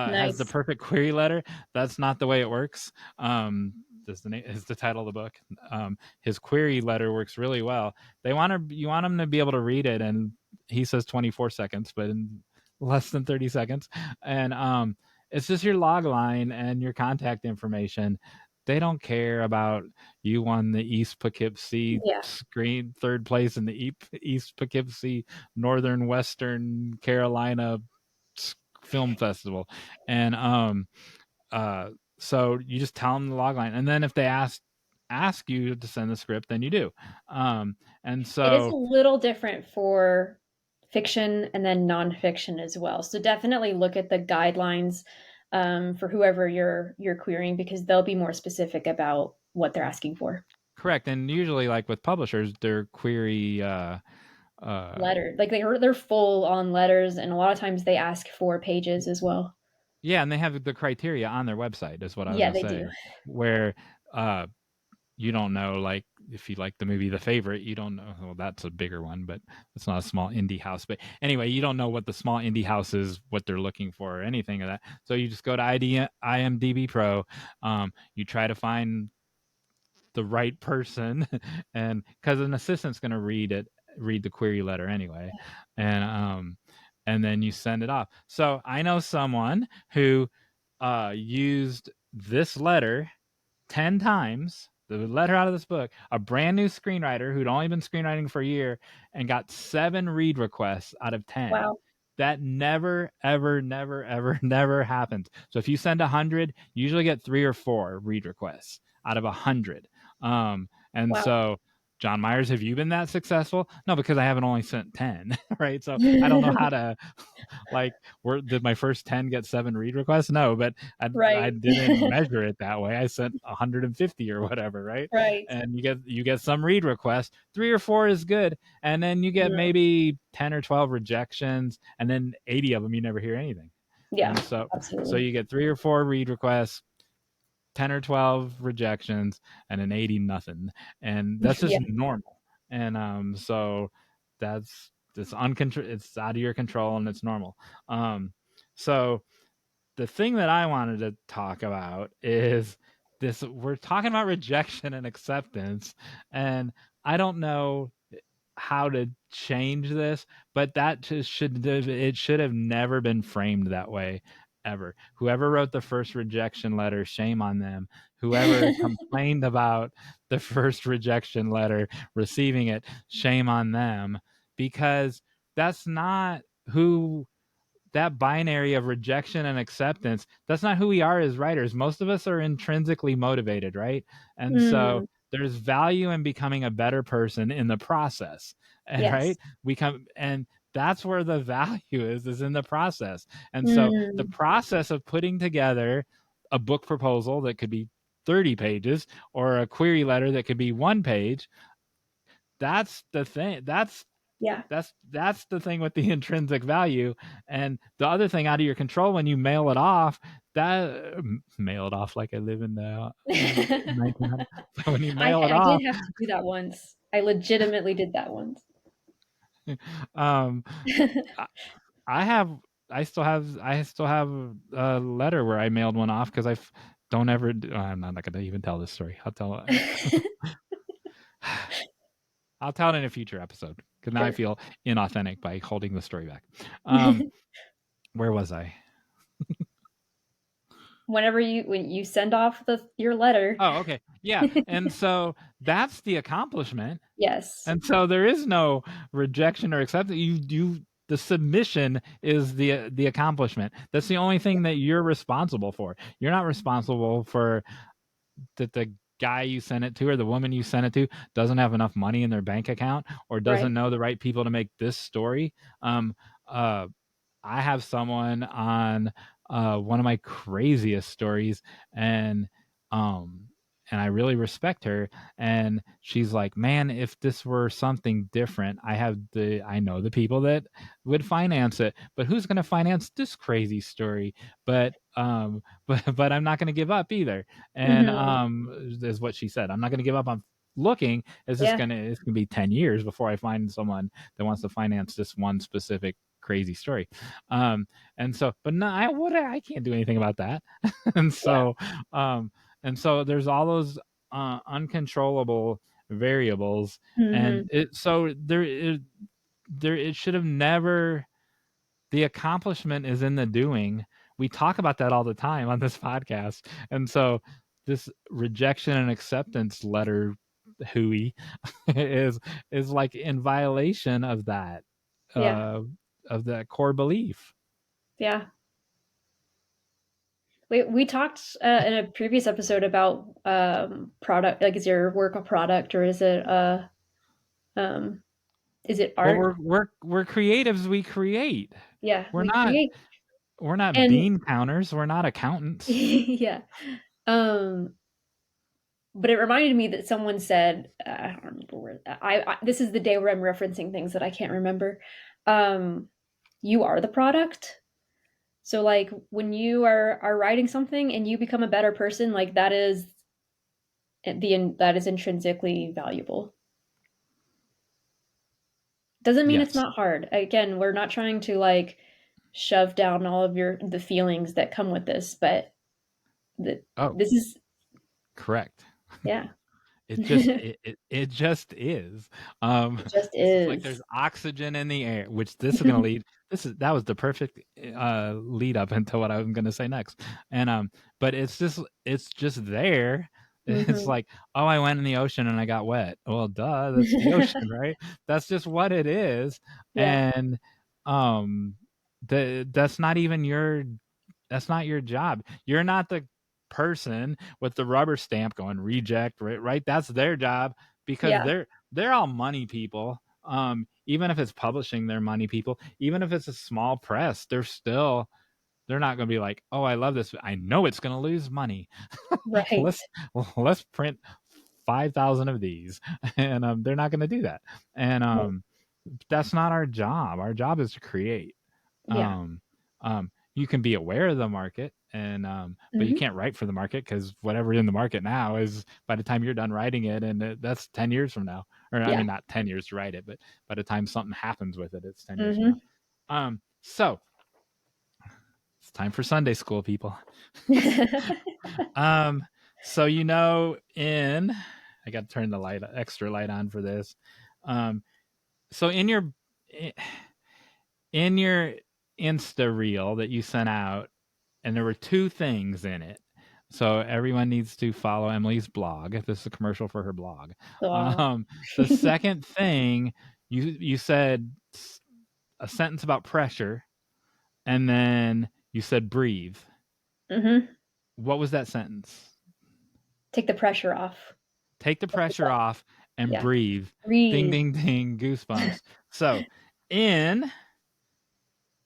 [SPEAKER 3] Nice.
[SPEAKER 2] perfect query letter. That's not the way it works. Is the name is the title of the book. His query letter works really well. You want him to be able to read it, and he says 24 seconds, but in less than 30 seconds. And it's just your log line and your contact information. They don't care about you won the East Poughkeepsie
[SPEAKER 3] Yeah.
[SPEAKER 2] screen third place in the East Poughkeepsie Northern Western Carolina film festival. And uh so you just tell them the log line, and then if they ask you to send the script, then you do. And
[SPEAKER 3] It is a
[SPEAKER 2] so
[SPEAKER 3] little different for fiction and then nonfiction as well. So definitely look at the guidelines for whoever you're querying because they'll be more specific about what they're asking for.
[SPEAKER 2] correct. And usually like with publishers, their query uh
[SPEAKER 3] Letter, like they're full on letters, and a lot of times they ask for pages as well.
[SPEAKER 2] yeah, and they have the criteria on their website is what I was
[SPEAKER 3] Yeah,
[SPEAKER 2] going to
[SPEAKER 3] they do.
[SPEAKER 2] say, where you don't know, like, if you like the movie The Favorite, you don't know. Well, that's a bigger one, but it's not a small indie house. But anyway, you don't know what the small indie house is, what they're looking for, or anything of that. So you just go to IMDb Pro. You try to find the right person, and because an assistant's going to read the query letter anyway, and then you send it off. So I know someone who used this letter 10 times, the letter out of this book, a brand new screenwriter who'd only been screenwriting for a year, and got 7 read requests out of 10.
[SPEAKER 3] Wow.
[SPEAKER 2] That never, ever, never, ever, never happens. So if you send 100, you usually get 3 or 4 read requests out of 100. And
[SPEAKER 3] Wow.
[SPEAKER 2] so, Jon Meyers, have you been that successful? No, because I haven't only sent 10, right? So I don't know how to, like, did my first 10 get 7 read requests? No, but I
[SPEAKER 3] Right.
[SPEAKER 2] didn't measure it that way. I sent 150 or whatever, right?
[SPEAKER 3] Right.
[SPEAKER 2] And you get some read requests. 3 or 4 is good, and then you get maybe 10 or 12 rejections, and then 80 of them you never hear anything.
[SPEAKER 3] Yeah,
[SPEAKER 2] And so
[SPEAKER 3] absolutely.
[SPEAKER 2] you get 3 or 4 read requests, 10 or 12 rejections, and an 80 nothing, and that's just
[SPEAKER 3] Yeah.
[SPEAKER 2] normal. And so that's it's out of your control, and it's normal. So the thing that I wanted to talk about is this: we're talking about rejection and acceptance, and I don't know how to change this, but that just should have never been framed that way, ever. Whoever wrote the first rejection letter, shame on them. Whoever complained about the first rejection letter, receiving it, shame on them, because that's not who that binary of rejection and acceptance, that's not who we are as writers. Most of us are intrinsically motivated, right? And so there's value in becoming a better person in the process. And
[SPEAKER 3] Yes.
[SPEAKER 2] right, we come, and that's where the value is in the process. And so the process of putting together a book proposal that could be 30 pages, or a query letter that could be 1 page, that's the thing.
[SPEAKER 3] Yeah.
[SPEAKER 2] That's the thing with the intrinsic value. And the other thing out of your control, when you mail it off, mail it off like I live in the 1900s. When you mail it
[SPEAKER 3] I
[SPEAKER 2] off,
[SPEAKER 3] did have to do that once. I legitimately did that once.
[SPEAKER 2] um, I, I still have a letter where I mailed one off because don't ever. I'm not going to even tell this story. I'll tell it in a future episode, because now I
[SPEAKER 3] Sure.
[SPEAKER 2] feel inauthentic by holding the story back. Where was I?
[SPEAKER 3] When you send off your letter.
[SPEAKER 2] Oh, okay. Yeah. And so that's the accomplishment.
[SPEAKER 3] Yes.
[SPEAKER 2] And so there is no rejection or acceptance. The submission is the accomplishment. That's the only thing that you're responsible for. You're not responsible for that the guy you sent it to, or the woman you sent it to, doesn't have enough money in their bank account, or doesn't
[SPEAKER 3] Right.
[SPEAKER 2] know the right people to make this story. Uh, I have someone on one of my craziest stories, and um and I really respect her, and she's like, man, if this were something different, I know the people that would finance it, but who's going to finance this crazy story? But but I'm not going to give up either. And is what she said. I'm not going to give up on looking. It's
[SPEAKER 3] Yeah.
[SPEAKER 2] going to be 10 years before I find someone that wants to finance this one specific crazy story. And so, but no, I can't do anything about that. and
[SPEAKER 3] Yeah.
[SPEAKER 2] so um and so there's all those uncontrollable variables, and it should have never. The accomplishment is in the doing. We talk about that all the time on this podcast. And so this rejection and acceptance letter hooey is like in violation of that,
[SPEAKER 3] Yeah.
[SPEAKER 2] uh of that core belief.
[SPEAKER 3] Yeah. We talked in a previous episode about product. Like, is your work a product, or um is it
[SPEAKER 2] Well,
[SPEAKER 3] art?
[SPEAKER 2] we're creatives. We create.
[SPEAKER 3] Yeah,
[SPEAKER 2] We're
[SPEAKER 3] we
[SPEAKER 2] not
[SPEAKER 3] create.
[SPEAKER 2] we're not
[SPEAKER 3] And
[SPEAKER 2] bean counters. We're not accountants.
[SPEAKER 3] yeah. Um but it reminded me that someone said, I don't remember where this is the day where I'm referencing things that I can't remember. You are the product. So like when you are writing something and you become a better person, like that is that is intrinsically valuable. Doesn't mean it's
[SPEAKER 2] Yes.
[SPEAKER 3] not hard. Again, we're not trying to like shove down all of the feelings that come with this, but
[SPEAKER 2] Oh,
[SPEAKER 3] this is,
[SPEAKER 2] correct.
[SPEAKER 3] yeah.
[SPEAKER 2] It just
[SPEAKER 3] It
[SPEAKER 2] it just is.
[SPEAKER 3] just
[SPEAKER 2] This is like there's
[SPEAKER 3] is.
[SPEAKER 2] oxygen in the air, which this is gonna lead. That was the perfect lead up into what I'm gonna say next. And but it's just there. It's
[SPEAKER 3] Mhm.
[SPEAKER 2] like, oh, I went in the ocean and I got wet. Well, duh, that's the ocean, right? That's just what it is.
[SPEAKER 3] Yeah.
[SPEAKER 2] And um that's not even that's not your job. You're not the person with the rubber stamp going reject, right? That's their job because
[SPEAKER 3] Yeah.
[SPEAKER 2] they're all money people. Even if it's publishing, they're money people. Even if it's a small press, they're not going to be like, oh, I love this. I know it's going to lose money.
[SPEAKER 3] Right.
[SPEAKER 2] let's print 5,000 of these, and they're not going to do that. And
[SPEAKER 3] Right.
[SPEAKER 2] that's not our job. Our job is to create.
[SPEAKER 3] Yeah.
[SPEAKER 2] You can be aware of the market, and but you
[SPEAKER 3] Mhm.
[SPEAKER 2] can't write for the market because whatever's in the market now is by the time you're done writing it, and that's 10 years from now. Or I
[SPEAKER 3] Yeah.
[SPEAKER 2] mean, not 10 years to write it, but by the time something happens with it, it's 10 years from now.
[SPEAKER 3] Mhm.
[SPEAKER 2] So it's time for Sunday school, people. So in I got to turn the extra light on for this. So in your Insta reel that you sent out, and there were two things in it. So everyone needs to follow Emily's blog. This is a commercial for her blog.
[SPEAKER 3] Aw.
[SPEAKER 2] The second thing, you said a sentence about pressure, and then you said breathe.
[SPEAKER 3] Mhm.
[SPEAKER 2] What was that sentence?
[SPEAKER 3] Take the pressure off.
[SPEAKER 2] Take the pressure off and
[SPEAKER 3] Yeah.
[SPEAKER 2] breathe. Ding,
[SPEAKER 3] Breathe.
[SPEAKER 2] ding, ding, goosebumps. So in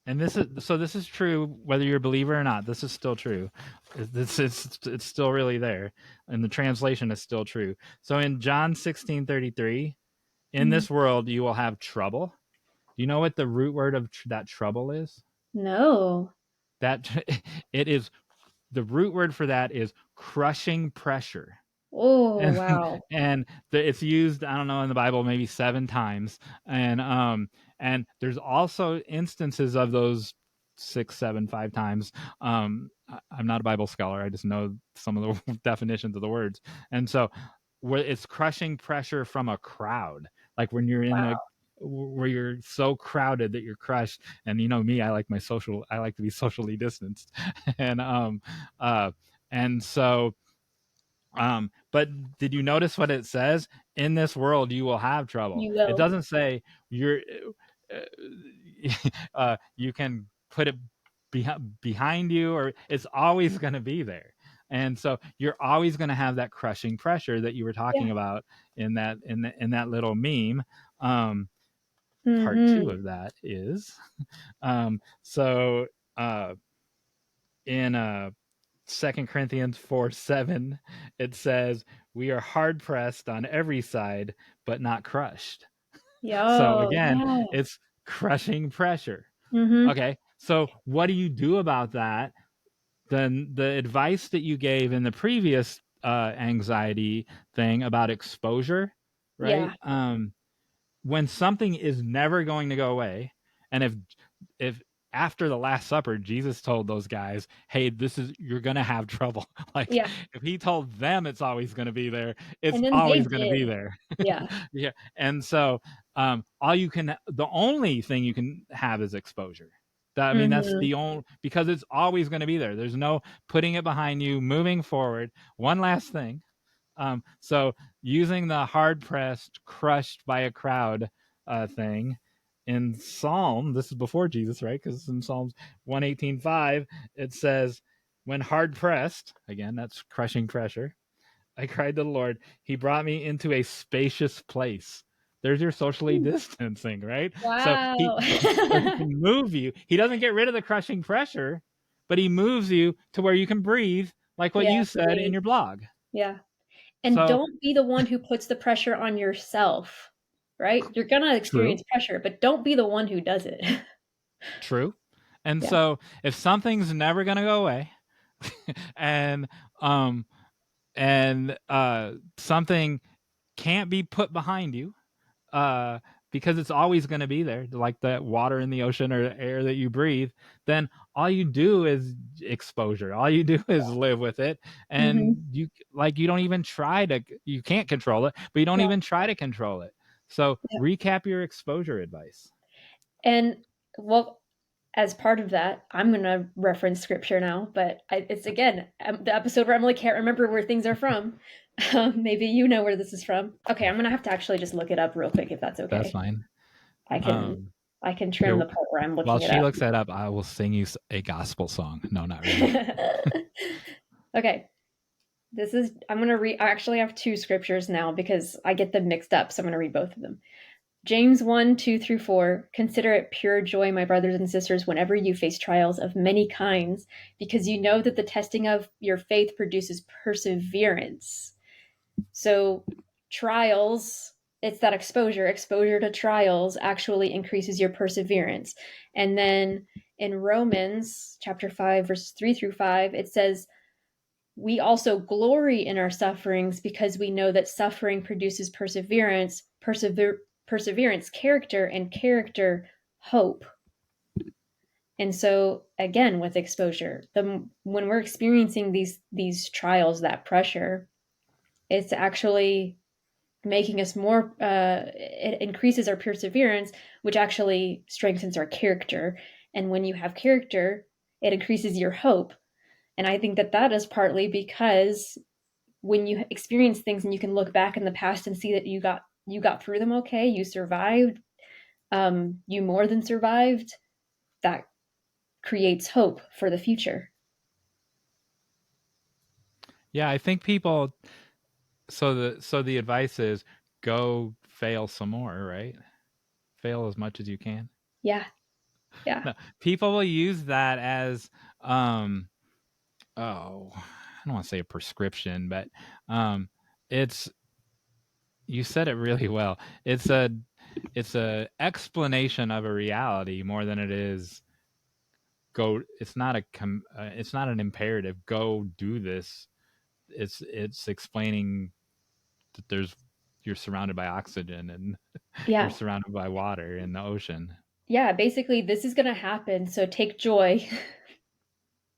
[SPEAKER 2] and this is true whether you're a believer or not. This is still true. It's still really there, and the translation is still true. So in John 16:33, in
[SPEAKER 3] Mhm.
[SPEAKER 2] this world you will have trouble. Do you know what the root word of that trouble is?
[SPEAKER 3] No.
[SPEAKER 2] That it is the root word for that is crushing pressure.
[SPEAKER 3] Oh,
[SPEAKER 2] and
[SPEAKER 3] wow.
[SPEAKER 2] it's used, I don't know, in the Bible maybe 7 times, and there's also instances of those 6, 7, 5 times. I'm not a Bible scholar, I just know some of the definitions of the words. And so where it's crushing pressure from a crowd, like when you're in
[SPEAKER 3] Wow.
[SPEAKER 2] the where you're so crowded that you're crushed. And you know me, I like to be socially distanced. and uh and so but did you notice what it says? In this world, you will have trouble.
[SPEAKER 3] You
[SPEAKER 2] It
[SPEAKER 3] will.
[SPEAKER 2] doesn't say you can put it behind you, or it's always going to be there. And so you're always going to have that crushing pressure that you were
[SPEAKER 3] Yeah.
[SPEAKER 2] talking about in that little meme. Part two
[SPEAKER 3] Mhm.
[SPEAKER 2] of that is so in 2 Corinthians 4:7, it says, we are hard pressed on every side, but not crushed. So
[SPEAKER 3] Yo,
[SPEAKER 2] again,
[SPEAKER 3] yeah.
[SPEAKER 2] it's crushing pressure.
[SPEAKER 3] Mhm.
[SPEAKER 2] Okay. So what do you do about that? Then the advice that you gave in the previous anxiety thing about exposure, right?
[SPEAKER 3] Yeah.
[SPEAKER 2] When something is never going to go away, and if after the Last Supper Jesus told those guys, hey, you're gonna have trouble. Like,
[SPEAKER 3] Yeah.
[SPEAKER 2] if he told them it's always gonna be there, it's
[SPEAKER 3] And then they
[SPEAKER 2] always gonna be
[SPEAKER 3] did.
[SPEAKER 2] there.
[SPEAKER 3] Yeah.
[SPEAKER 2] Yeah. And so the only thing you can have is exposure. I mean, that's
[SPEAKER 3] Mhm.
[SPEAKER 2] the only, because it's always going to be there. There's no putting it behind you, moving forward. One last thing, so using the hard pressed, crushed by a crowd thing in Psalm, this is before Jesus, right? Because in Psalms 118:5, it says, when hard pressed, again, that's crushing pressure, I cried to the Lord. He brought me into a spacious place. There's your socially distancing, right? So
[SPEAKER 3] Wow.
[SPEAKER 2] he can move you. He doesn't get rid of the crushing pressure, but he moves you to where you can breathe, like what
[SPEAKER 3] Yeah,
[SPEAKER 2] you said in
[SPEAKER 3] breathe.
[SPEAKER 2] your blog.
[SPEAKER 3] Yeah. And
[SPEAKER 2] So
[SPEAKER 3] don't be the one who puts the pressure on yourself, right? You're gonna
[SPEAKER 2] true,
[SPEAKER 3] experience pressure, but don't be the one who does it.
[SPEAKER 2] true. And
[SPEAKER 3] Yeah.
[SPEAKER 2] so if something's never going to go away, and and something can't be put behind you, because it's always going to be there, like the water in the ocean or the air that you breathe, then all you do is exposure. All you do is live with it. And you don't even try to, you can't control it, but you don't even try to control it. So recap your exposure advice.
[SPEAKER 3] And well, as part of that, I'm going to reference scripture now, but it's again the episode where Emily can't remember where things are from. Maybe you know where this is from. Okay, I'm going to have to actually just look it up real quick if that's okay.
[SPEAKER 2] That's fine.
[SPEAKER 3] I can trim the part where I'm looking
[SPEAKER 2] while
[SPEAKER 3] it
[SPEAKER 2] she
[SPEAKER 3] up.
[SPEAKER 2] looks that up, I will sing you a gospel song. No, not really.
[SPEAKER 3] Okay. I'm going to read, I actually have two scriptures now because I get them mixed up. So I'm going to read both of them. James 1:2-4, consider it pure joy, my brothers and sisters, whenever you face trials of many kinds, because you know that the testing of your faith produces perseverance. So trials, it's that exposure to trials actually increases your perseverance. And then in Romans chapter 5, verses 3-5, it says, we also glory in our sufferings because we know that suffering produces perseverance, perseverance, character, and character, hope. And so, again, with exposure, when we're experiencing these trials, that pressure, it's actually making us more. It increases our perseverance, which actually strengthens our character. And when you have character, it increases your hope. And I think that is partly because when you experience things and you can look back in the past and see that you got through them okay, you survived, you more than survived, that creates hope for the future.
[SPEAKER 2] Yeah, I think people, so the advice is go fail some more, right? Fail as much as you can.
[SPEAKER 3] Yeah.
[SPEAKER 2] No, people will use that as I don't want to say a prescription, but it's, you said it really well. It's a explanation of a reality more than it is go. It's not an imperative. Go do this. It's explaining that you're surrounded by oxygen and you're surrounded by water in the ocean.
[SPEAKER 3] Yeah, basically this is going to happen, so take joy.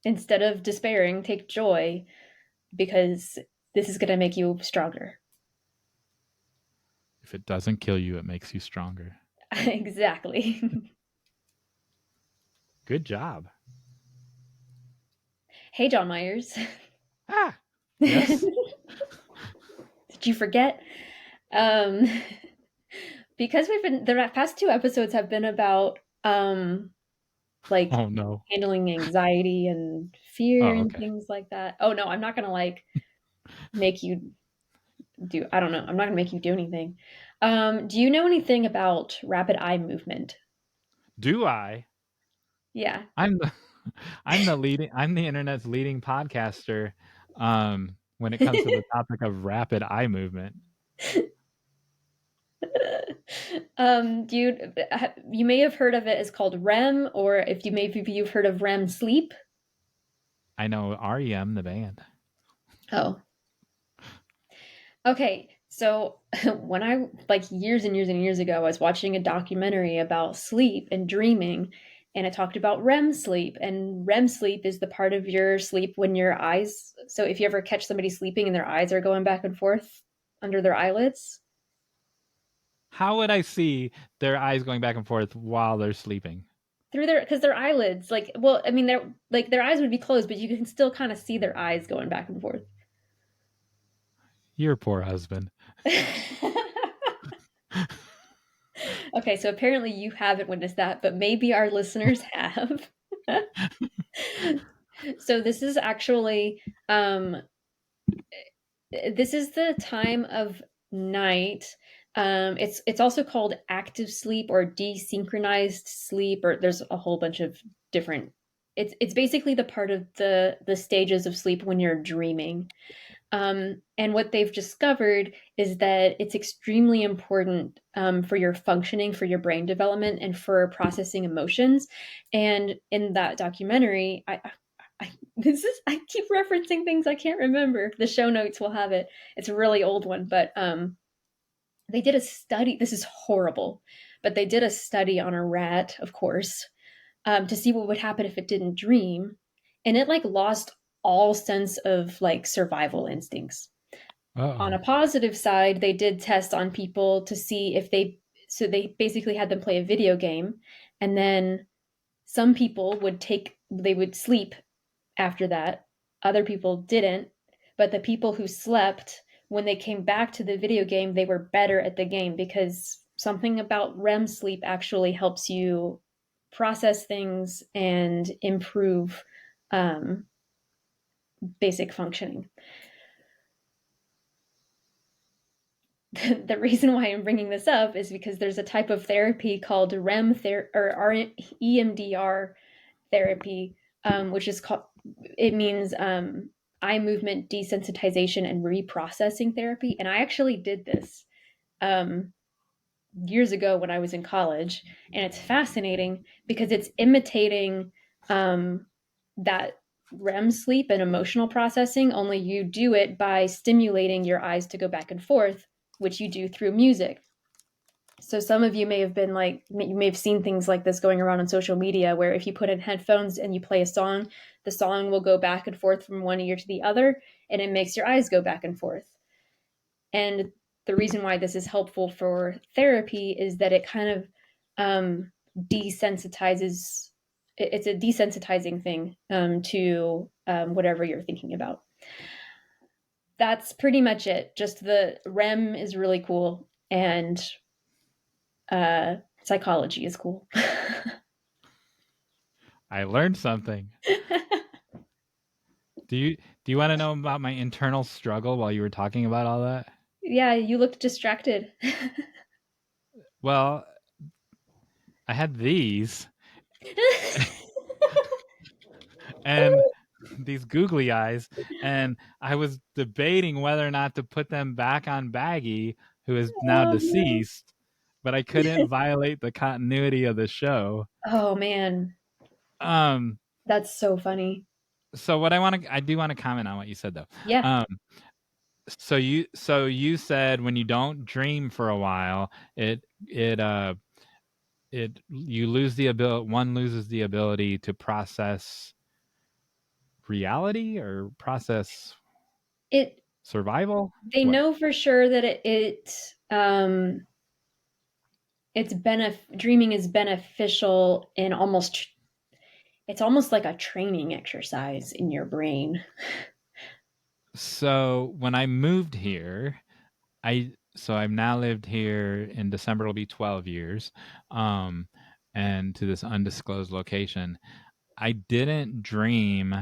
[SPEAKER 3] Instead of despairing, take joy, because this is going to make you stronger.
[SPEAKER 2] If it doesn't kill you, it makes you stronger.
[SPEAKER 3] Exactly.
[SPEAKER 2] Good job.
[SPEAKER 3] Hey, Jon Meyers.
[SPEAKER 2] Yes.
[SPEAKER 3] Did you forget? Because the past two episodes have been about like
[SPEAKER 2] oh no,
[SPEAKER 3] handling anxiety and fear and things like that. Oh no, I'm not gonna make you do, I don't know, I'm not gonna make you do anything. Do you know anything about rapid eye movement?
[SPEAKER 2] Do I?
[SPEAKER 3] Yeah.
[SPEAKER 2] I'm the internet's leading podcaster when it comes to the topic of rapid eye movement.
[SPEAKER 3] You may have heard of it as called REM, or if you've heard of REM sleep.
[SPEAKER 2] I know REM, the band.
[SPEAKER 3] Oh. Okay, so when I, years and years and years ago, I was watching a documentary about sleep and dreaming, and it talked about REM sleep. And REM sleep is the part of your sleep when your eyes, so if you ever catch somebody sleeping and their eyes are going back and forth under their eyelids.
[SPEAKER 2] How would I see their eyes going back and forth while they're sleeping?
[SPEAKER 3] Because their eyelids, their eyes would be closed, but you can still kind of see their eyes going back and forth.
[SPEAKER 2] Your poor husband.
[SPEAKER 3] Okay, so apparently you haven't witnessed that, but maybe our listeners have. So this is actually, this is the time of night. It's also called active sleep or desynchronized sleep, or there's a whole bunch of different. It's basically the part of the stages of sleep when you're dreaming. And what they've discovered is that it's extremely important for your functioning, for your brain development, and for processing emotions. And in that documentary, I keep referencing things I can't remember. The show notes will have it. It's a really old one, but they did a study. This is horrible, but they did a study on a rat, of course, to see what would happen if it didn't dream, and it like lost all sense of like survival instincts. On
[SPEAKER 2] Uh-oh.
[SPEAKER 3] a positive side, they did tests on people to see if they basically had them play a video game, and then some people they would sleep after that. Other people didn't, but the people who slept, when they came back to the video game, they were better at the game because something about REM sleep actually helps you process things and improve um, basic functioning. The reason why I'm bringing this up is because there's a type of therapy called EMDR therapy, which is called, it means eye movement desensitization and reprocessing therapy. And I actually did this um, years ago when I was in college. And it's fascinating because it's imitating that REM sleep and emotional processing, only you do it by stimulating your eyes to go back and forth, which you do through music. So some of you may have been like, you may have seen things like this going around on social media where if you put in headphones and you play a song, the song will go back and forth from one ear to the other, and it makes your eyes go back and forth. And the reason why this is helpful for therapy is that it kind of desensitizes, it's a desensitizing thing to whatever you're thinking about. That's pretty much it. Just the REM is really cool, and psychology is cool.
[SPEAKER 2] I learned something. Do you want to know about my internal struggle while you were talking about all that?
[SPEAKER 3] Yeah, you looked distracted.
[SPEAKER 2] Well, I had these and these googly eyes, and I was debating whether or not to put them back on Baggy, who is now
[SPEAKER 3] Oh, no.
[SPEAKER 2] deceased, but I couldn't violate the continuity of the show.
[SPEAKER 3] Oh man,
[SPEAKER 2] Um,
[SPEAKER 3] that's so funny.
[SPEAKER 2] so I do want to comment on what you said though.
[SPEAKER 3] Yeah,
[SPEAKER 2] Um, so you said when you don't dream for a while, you lose the ability, one loses the ability to process reality or process
[SPEAKER 3] it.
[SPEAKER 2] survival.
[SPEAKER 3] They
[SPEAKER 2] What?
[SPEAKER 3] know for sure that dreaming is beneficial in almost. It's almost like a training exercise in your brain.
[SPEAKER 2] So when I moved here, I've now lived here in December. It'll be 12 years, and to this undisclosed location. I didn't dream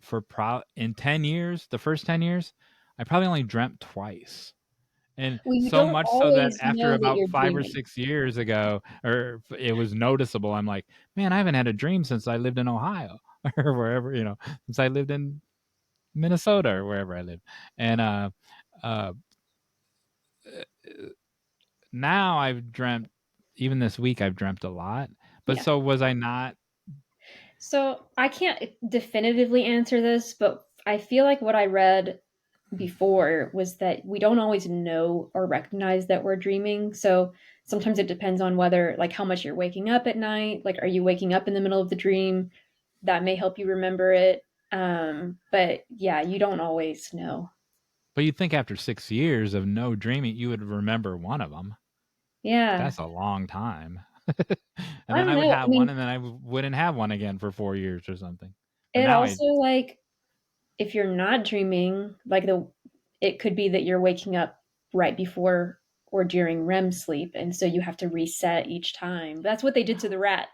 [SPEAKER 2] for in 10 years. The first 10 years, I probably only dreamt twice. And
[SPEAKER 3] Well, you
[SPEAKER 2] so
[SPEAKER 3] don't
[SPEAKER 2] much so that
[SPEAKER 3] always
[SPEAKER 2] after
[SPEAKER 3] know that
[SPEAKER 2] about
[SPEAKER 3] you're
[SPEAKER 2] 5 or
[SPEAKER 3] dreaming.
[SPEAKER 2] 6 years ago, or it was noticeable, I'm like, man, I haven't had a dream since I lived in Ohio or wherever, since I lived in Minnesota or wherever I live. And uh, now I've dreamt, even this week, I've dreamt a lot. But
[SPEAKER 3] Yeah.
[SPEAKER 2] so was I not?
[SPEAKER 3] So I can't definitively answer this, but I feel like what I read before was that we don't always know or recognize that we're dreaming. So sometimes it depends on whether, like, how much you're waking up at night. Like, are you waking up in the middle of the dream? That may help you remember it. But yeah, you don't always know.
[SPEAKER 2] But you'd think after 6 years of no dreaming, you would remember one of them.
[SPEAKER 3] Yeah.
[SPEAKER 2] That's a long time. And
[SPEAKER 3] I
[SPEAKER 2] then
[SPEAKER 3] don't
[SPEAKER 2] I would
[SPEAKER 3] know. I
[SPEAKER 2] have one,
[SPEAKER 3] mean,
[SPEAKER 2] and then I wouldn't have one again for 4 years or something. But
[SPEAKER 3] it
[SPEAKER 2] now I,
[SPEAKER 3] also, like, if you're not dreaming, it could be that you're waking up right before or during REM sleep, and so you have to reset each time. That's what they did to the rat,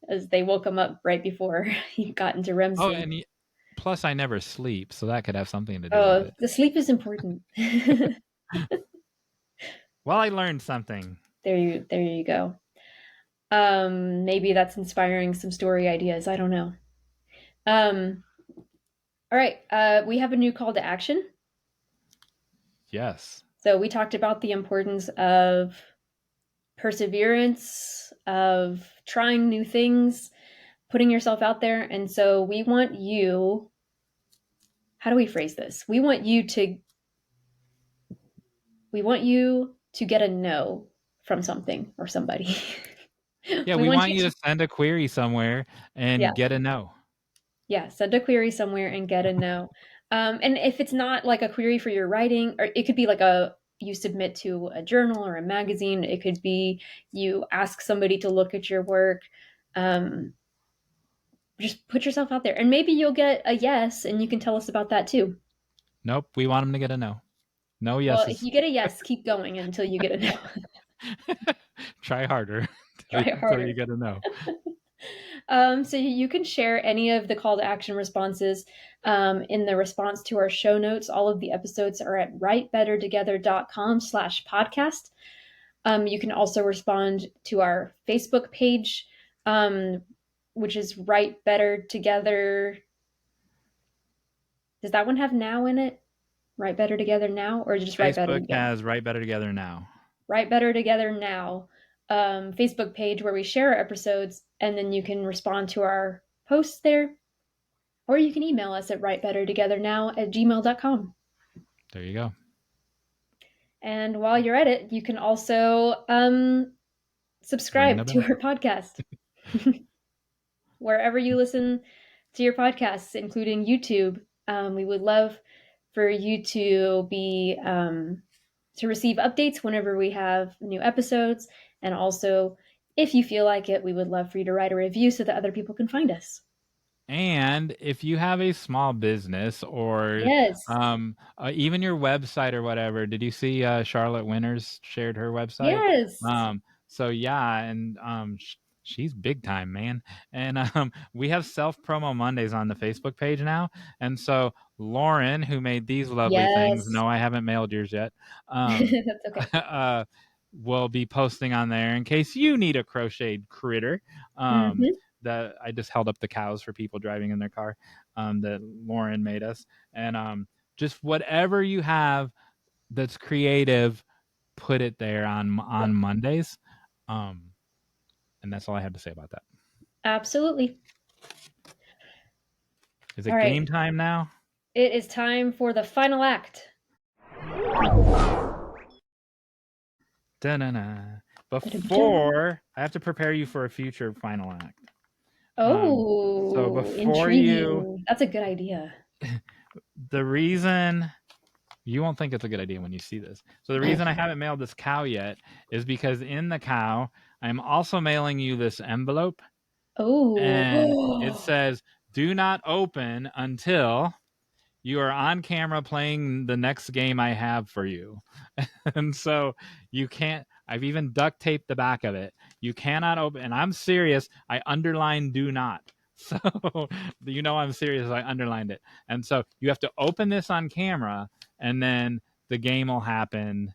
[SPEAKER 3] as they woke him up right before he got into REM
[SPEAKER 2] oh,
[SPEAKER 3] sleep.
[SPEAKER 2] plus I never sleep, so that could have something to do with
[SPEAKER 3] Oh,
[SPEAKER 2] it.
[SPEAKER 3] the sleep is important.
[SPEAKER 2] Well, I learned something.
[SPEAKER 3] There you go. Maybe that's inspiring some story ideas. I don't know. Um, all right. We have a new call to action.
[SPEAKER 2] Yes.
[SPEAKER 3] So we talked about the importance of perseverance, of trying new things, putting yourself out there. And so we want you, how do we phrase this? We want you to get a no from something or somebody.
[SPEAKER 2] Yeah,
[SPEAKER 3] We
[SPEAKER 2] we
[SPEAKER 3] want
[SPEAKER 2] want
[SPEAKER 3] you
[SPEAKER 2] you
[SPEAKER 3] to,
[SPEAKER 2] to send a query somewhere
[SPEAKER 3] yeah,
[SPEAKER 2] and get a no.
[SPEAKER 3] yeah, send a query somewhere and get a no. And if it's not like a query for your writing, or it could be like you submit to a journal or a magazine. It could be you ask somebody to look at your work. Um, just put yourself out there, and maybe you'll get a yes, and you can tell us about that too.
[SPEAKER 2] Nope, we want them to get a no. No
[SPEAKER 3] Well, if
[SPEAKER 2] yeses.
[SPEAKER 3] you get a yes, keep going until you get a no.
[SPEAKER 2] Try harder
[SPEAKER 3] Try
[SPEAKER 2] until you
[SPEAKER 3] harder.
[SPEAKER 2] get a no.
[SPEAKER 3] So you can share any of the call to action responses in the response to our show notes. All of the episodes are at writebettertogether.com/podcast. You can also respond to our Facebook page, which is Write Better Together. Does that one have now in it? Write Better Together Now, or just Write Better
[SPEAKER 2] Facebook
[SPEAKER 3] Together?
[SPEAKER 2] has Write Better Together now.
[SPEAKER 3] Write Better Together Now Facebook page where we share our episodes, and then you can respond to our posts there, or you can email us at writebettertogethernow@gmail.com.
[SPEAKER 2] There you go.
[SPEAKER 3] And while you're at it, you can also subscribe to our podcast wherever you listen to your podcasts, including YouTube. We would love for you to be to receive updates whenever we have new episodes, and also, if you feel like it, we would love for you to write a review so that other people can find us.
[SPEAKER 2] And if you have a small business or
[SPEAKER 3] Yes.
[SPEAKER 2] even your website or whatever, did you see Charlotte Winters shared her website?
[SPEAKER 3] Yes.
[SPEAKER 2] So yeah, and she's big time, man. And we have self promo Mondays on the Facebook page now. And so Lauren, who made these lovely things, no, I haven't mailed yours yet.
[SPEAKER 3] That's okay.
[SPEAKER 2] Will be posting on there in case you need a crocheted critter. That I just held up the cows for people driving in their car that Lauren made us. And just whatever you have that's creative, put it there on Mondays. And that's all I have to say about that.
[SPEAKER 3] Absolutely.
[SPEAKER 2] Is it
[SPEAKER 3] All right.
[SPEAKER 2] game time now?
[SPEAKER 3] It is time for the final act.
[SPEAKER 2] Da-na-na. Before, I have to prepare you for a future final act.
[SPEAKER 3] So
[SPEAKER 2] before
[SPEAKER 3] intriguing. That's a good idea.
[SPEAKER 2] The reason you won't think it's a good idea when you see this. So the reason I haven't mailed this cow yet is because in the cow, I'm also mailing you this envelope.
[SPEAKER 3] Oh.
[SPEAKER 2] And it says, do not open until you are on camera playing the next game I have for you. And so you can't, I've even duct taped the back of it. You cannot open, and I'm serious. I underlined do not. So you know I'm serious. I underlined it. And so you have to open this on camera, and then the game will happen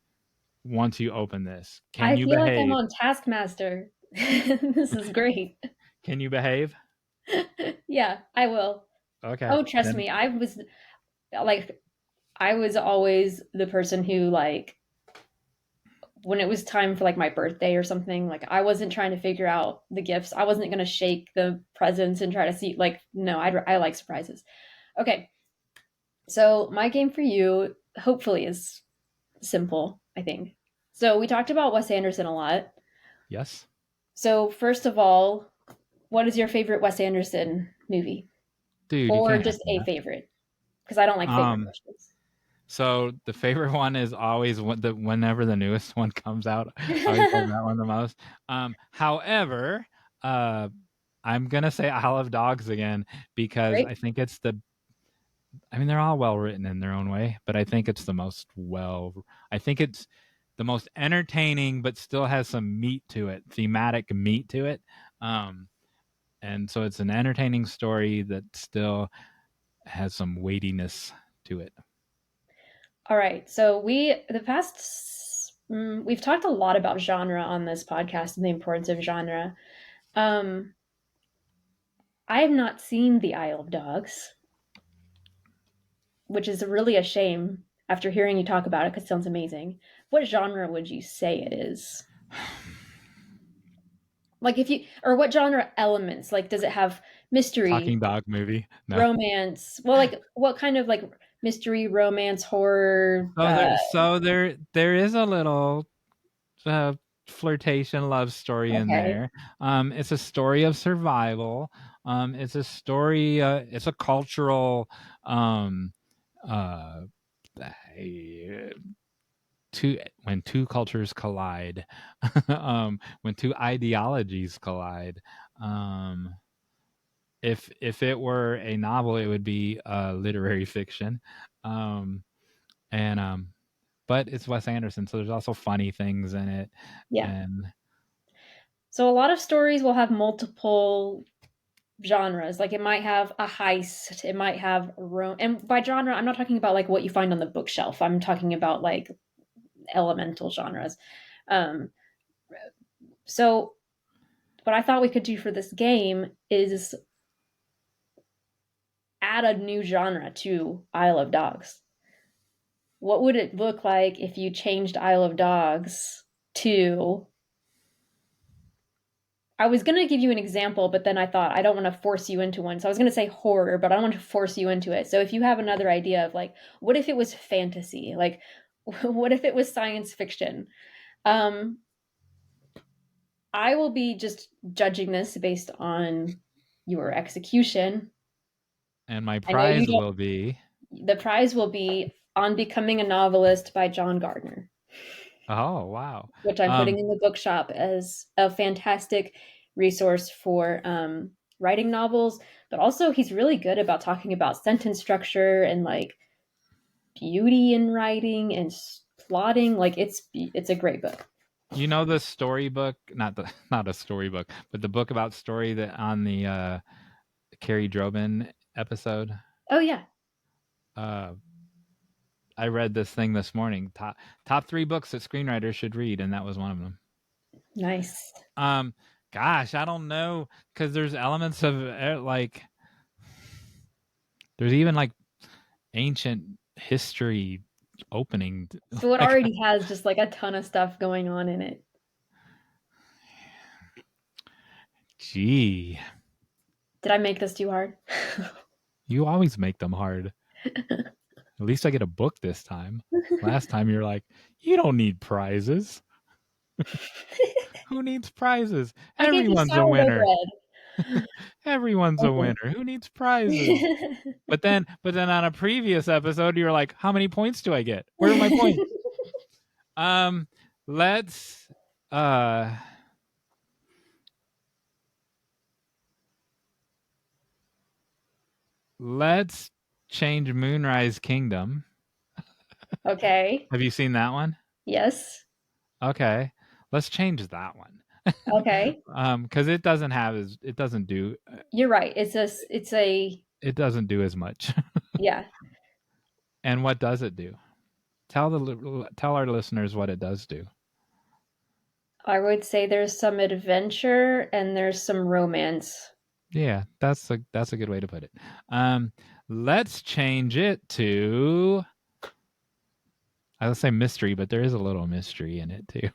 [SPEAKER 2] once you open this. Can you behave?
[SPEAKER 3] I feel like I'm on Taskmaster. This is great.
[SPEAKER 2] Can you behave?
[SPEAKER 3] Yeah, I will.
[SPEAKER 2] Okay.
[SPEAKER 3] Oh, trust me. I was always the person who, like, when it was time for like my birthday or something, like I wasn't trying to figure out the gifts. I wasn't going to shake the presents and try to see, like, no, I like surprises. Okay. So my game for you hopefully is simple, I think. So we talked about Wes Anderson a lot.
[SPEAKER 2] Yes.
[SPEAKER 3] So first of all, what is your favorite Wes Anderson movie?
[SPEAKER 2] Dude,
[SPEAKER 3] or just a favorite? Because I don't like favorite questions.
[SPEAKER 2] So the favorite one is always whenever the newest one comes out. I always love that one the most. However, I'm gonna say Isle of Dogs again because
[SPEAKER 3] Great.
[SPEAKER 2] I think it's they're all well written in their own way, but I think it's the most entertaining, but still has some meat to it, thematic meat to it. And so it's an entertaining story that still has some weightiness to it.
[SPEAKER 3] All right. So we've talked a lot about genre on this podcast and the importance of genre. I have not seen The Isle of Dogs, which is really a shame after hearing you talk about it because it sounds amazing. What genre would you say it is? Like if you, or what genre elements? Like, does it have mystery,
[SPEAKER 2] Talking dog movie. No.
[SPEAKER 3] romance? Well, like what kind of like mystery, romance, horror?
[SPEAKER 2] There is a little flirtation love story in
[SPEAKER 3] Okay.
[SPEAKER 2] there. It's a story of survival. It's a story. It's a cultural. Uh, when two cultures collide, when two ideologies collide. If it were a novel, it would be literary fiction, and but it's Wes Anderson, so there's also funny things in it,
[SPEAKER 3] Yeah.
[SPEAKER 2] and
[SPEAKER 3] So a lot of stories will have multiple genres. Like it might have a heist, it might have and by genre, I'm not talking about like what you find on the bookshelf. I'm talking about like elemental genres. Um, so what I thought we could do for this game is add a new genre to Isle of Dogs. What would it look like if you changed Isle of Dogs to, I was going to give you an example, but then I thought I don't want to force you into one. So I was going to say horror, but I don't want to force you into it. So if you have another idea of like, what if it was fantasy? Like, what if it was science fiction? Um, I will be just judging this based on your execution.
[SPEAKER 2] and my
[SPEAKER 3] I know you
[SPEAKER 2] prize
[SPEAKER 3] don't,
[SPEAKER 2] will be.
[SPEAKER 3] the prize will be On Becoming a Novelist by John Gardner,
[SPEAKER 2] Oh wow.
[SPEAKER 3] which I'm putting in the bookshop as a fantastic resource for writing novels. But also, he's really good about talking about sentence structure and like beauty in writing and plotting. Like it's a great book.
[SPEAKER 2] You know the storybook, not a storybook, but the book about story that on the Carrie Drobin episode.
[SPEAKER 3] Oh yeah,
[SPEAKER 2] Uh, I read this thing this morning. Top 3 books that screenwriters should read, and that was one of them.
[SPEAKER 3] nice.
[SPEAKER 2] Gosh, I don't know, because there's elements of like, there's even like ancient history opening.
[SPEAKER 3] So it
[SPEAKER 2] Like,
[SPEAKER 3] already has just like a ton of stuff going on in it.
[SPEAKER 2] gee,
[SPEAKER 3] Did I make this too hard?
[SPEAKER 2] you always make them hard. At least I get a book this time. Last time you're like, you don't need prizes. Who needs prizes?
[SPEAKER 3] I gave you
[SPEAKER 2] Everyone's a
[SPEAKER 3] sourdough
[SPEAKER 2] winner.
[SPEAKER 3] bread.
[SPEAKER 2] Everyone's a winner. Who needs prizes? But then on a previous episode, you were like, how many points do I get? Where are my points? Let's let's change Moonrise Kingdom.
[SPEAKER 3] Okay.
[SPEAKER 2] Have you seen that one?
[SPEAKER 3] Yes.
[SPEAKER 2] Okay. Let's change that one.
[SPEAKER 3] Okay.
[SPEAKER 2] Because it doesn't do
[SPEAKER 3] You're right.
[SPEAKER 2] it doesn't do as much.
[SPEAKER 3] Yeah.
[SPEAKER 2] And what does it do? Tell our listeners what it does do.
[SPEAKER 3] I would say there's some adventure and there's some romance.
[SPEAKER 2] Yeah, that's a good way to put it. Let's change it to, I would say mystery, but there is a little mystery in it too.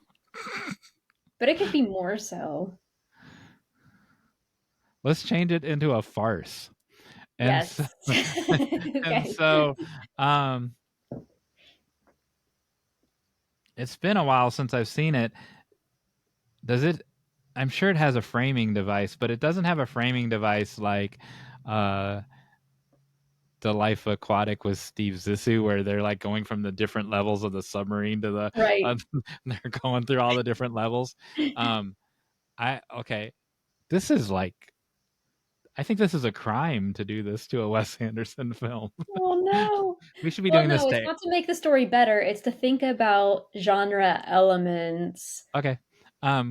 [SPEAKER 3] But it could be more so.
[SPEAKER 2] Let's change it into a farce. And
[SPEAKER 3] Yes.
[SPEAKER 2] so,
[SPEAKER 3] Okay.
[SPEAKER 2] and so it's been a while since I've seen it. Does it, I'm sure it has a framing device, but it doesn't have a framing device like The Life Aquatic with Steve Zissou, where they're like going from the different levels of the submarine to the
[SPEAKER 3] Right.
[SPEAKER 2] they're going through all the different levels. Okay, this is like, I think this is a crime to do this to a Wes Anderson film.
[SPEAKER 3] Oh no.
[SPEAKER 2] We should be
[SPEAKER 3] Well,
[SPEAKER 2] doing this
[SPEAKER 3] no, it's not to make the story better. It's to think about genre elements.
[SPEAKER 2] Okay.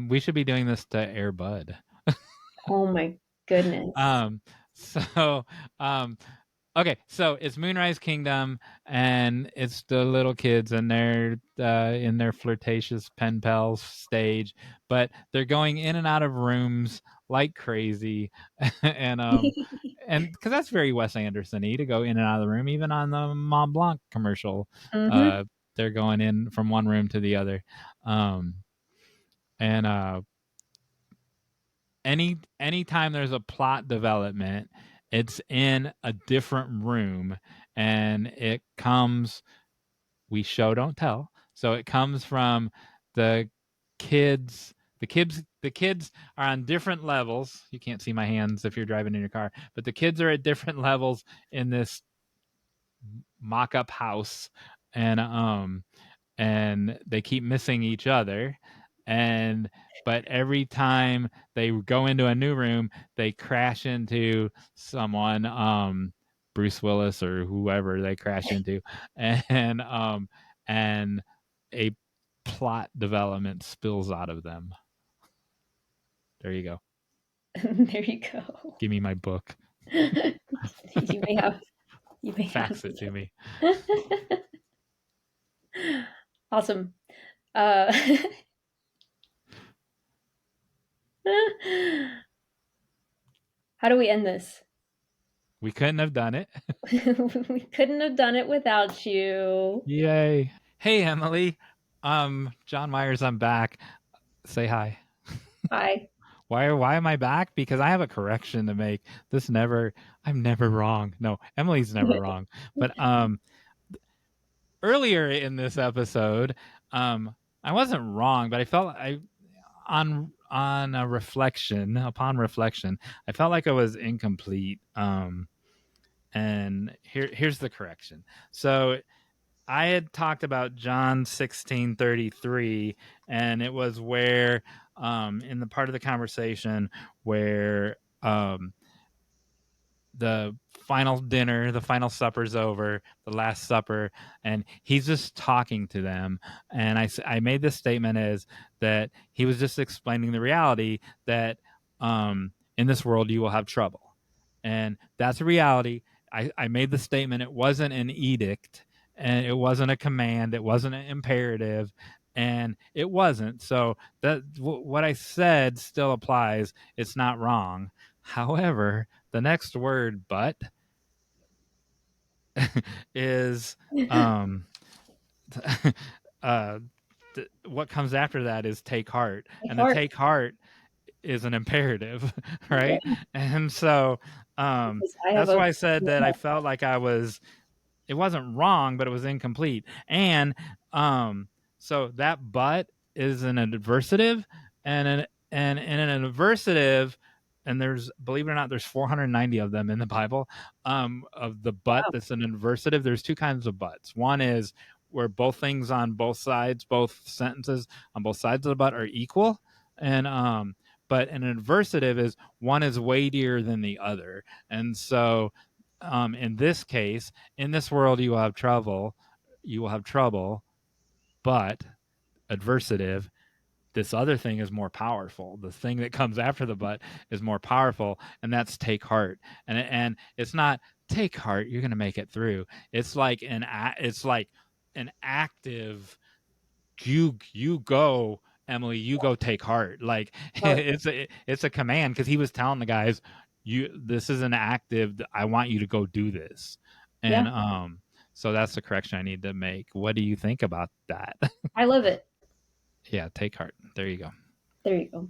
[SPEAKER 2] We should be doing this to Air Bud.
[SPEAKER 3] Oh my goodness.
[SPEAKER 2] So okay, so it's Moonrise Kingdom, and it's the little kids, and they're in their flirtatious pen pal stage, but they're going in and out of rooms like crazy, and because that's very Wes Anderson-y to go in and out of the room, even on the Mont Blanc commercial.
[SPEAKER 3] Mm-hmm.
[SPEAKER 2] They're going in from one room to the other, and anytime there's a plot development, it's in a different room, and it comes, we show don't tell. So it comes from the kids. The kids are on different levels. You can't see my hands if you're driving in your car, but the kids are at different levels in this mock-up house, and they keep missing each other, and but every time they go into a new room, they crash into someone, Bruce Willis or whoever they crash into, and a plot development spills out of them. There you go.
[SPEAKER 3] There you go.
[SPEAKER 2] Give me my book.
[SPEAKER 3] You may have
[SPEAKER 2] Fax it to me.
[SPEAKER 3] Awesome. How do we end this?
[SPEAKER 2] We couldn't have done it.
[SPEAKER 3] We couldn't have done it without you.
[SPEAKER 2] Yay. Hey, Emily. Jon Meyers, I'm back. Say hi.
[SPEAKER 3] Hi.
[SPEAKER 2] Why am I back? Because I have a correction to make. I'm never wrong. No, Emily's never wrong. But earlier in this episode, I wasn't wrong, but I felt upon reflection, I felt like I was incomplete. And here's the correction. So I had talked about John 16:33, and it was where, in the part of the conversation where the final dinner, the final supper's over, the Last Supper, and he's just talking to them. And I made this statement as that he was just explaining the reality that in this world you will have trouble. And that's a reality. I made the statement, it wasn't an edict, and it wasn't a command, it wasn't an imperative, and it wasn't. So that what I said still applies. It's not wrong. However, the next word, but, is what comes after that is take heart, and the take heart is an imperative, right? And so that's why I said that I felt like it wasn't wrong, but it was incomplete. And so that but is an adversative, and in an adversative, and there's, believe it or not, there's 490 of them in the Bible, of the but that's an adversative. There's two kinds of buts. One is where both things on both sides, both sentences on both sides of the but are equal, and but an adversative is one is weightier than the other. And so in this case, in this world you will have trouble, but adversative, this other thing is more powerful. The thing that comes after the but is more powerful, and that's take heart. And it's not take heart, you're going to make it through. It's like an active, you go, Emily, you go take heart. Like it's a command, because he was telling the guys, this is an active, I want you to go do this. And so that's the correction I need to make. What do you think about that?
[SPEAKER 3] I love it.
[SPEAKER 2] Yeah, take heart. There you go.
[SPEAKER 3] There you go.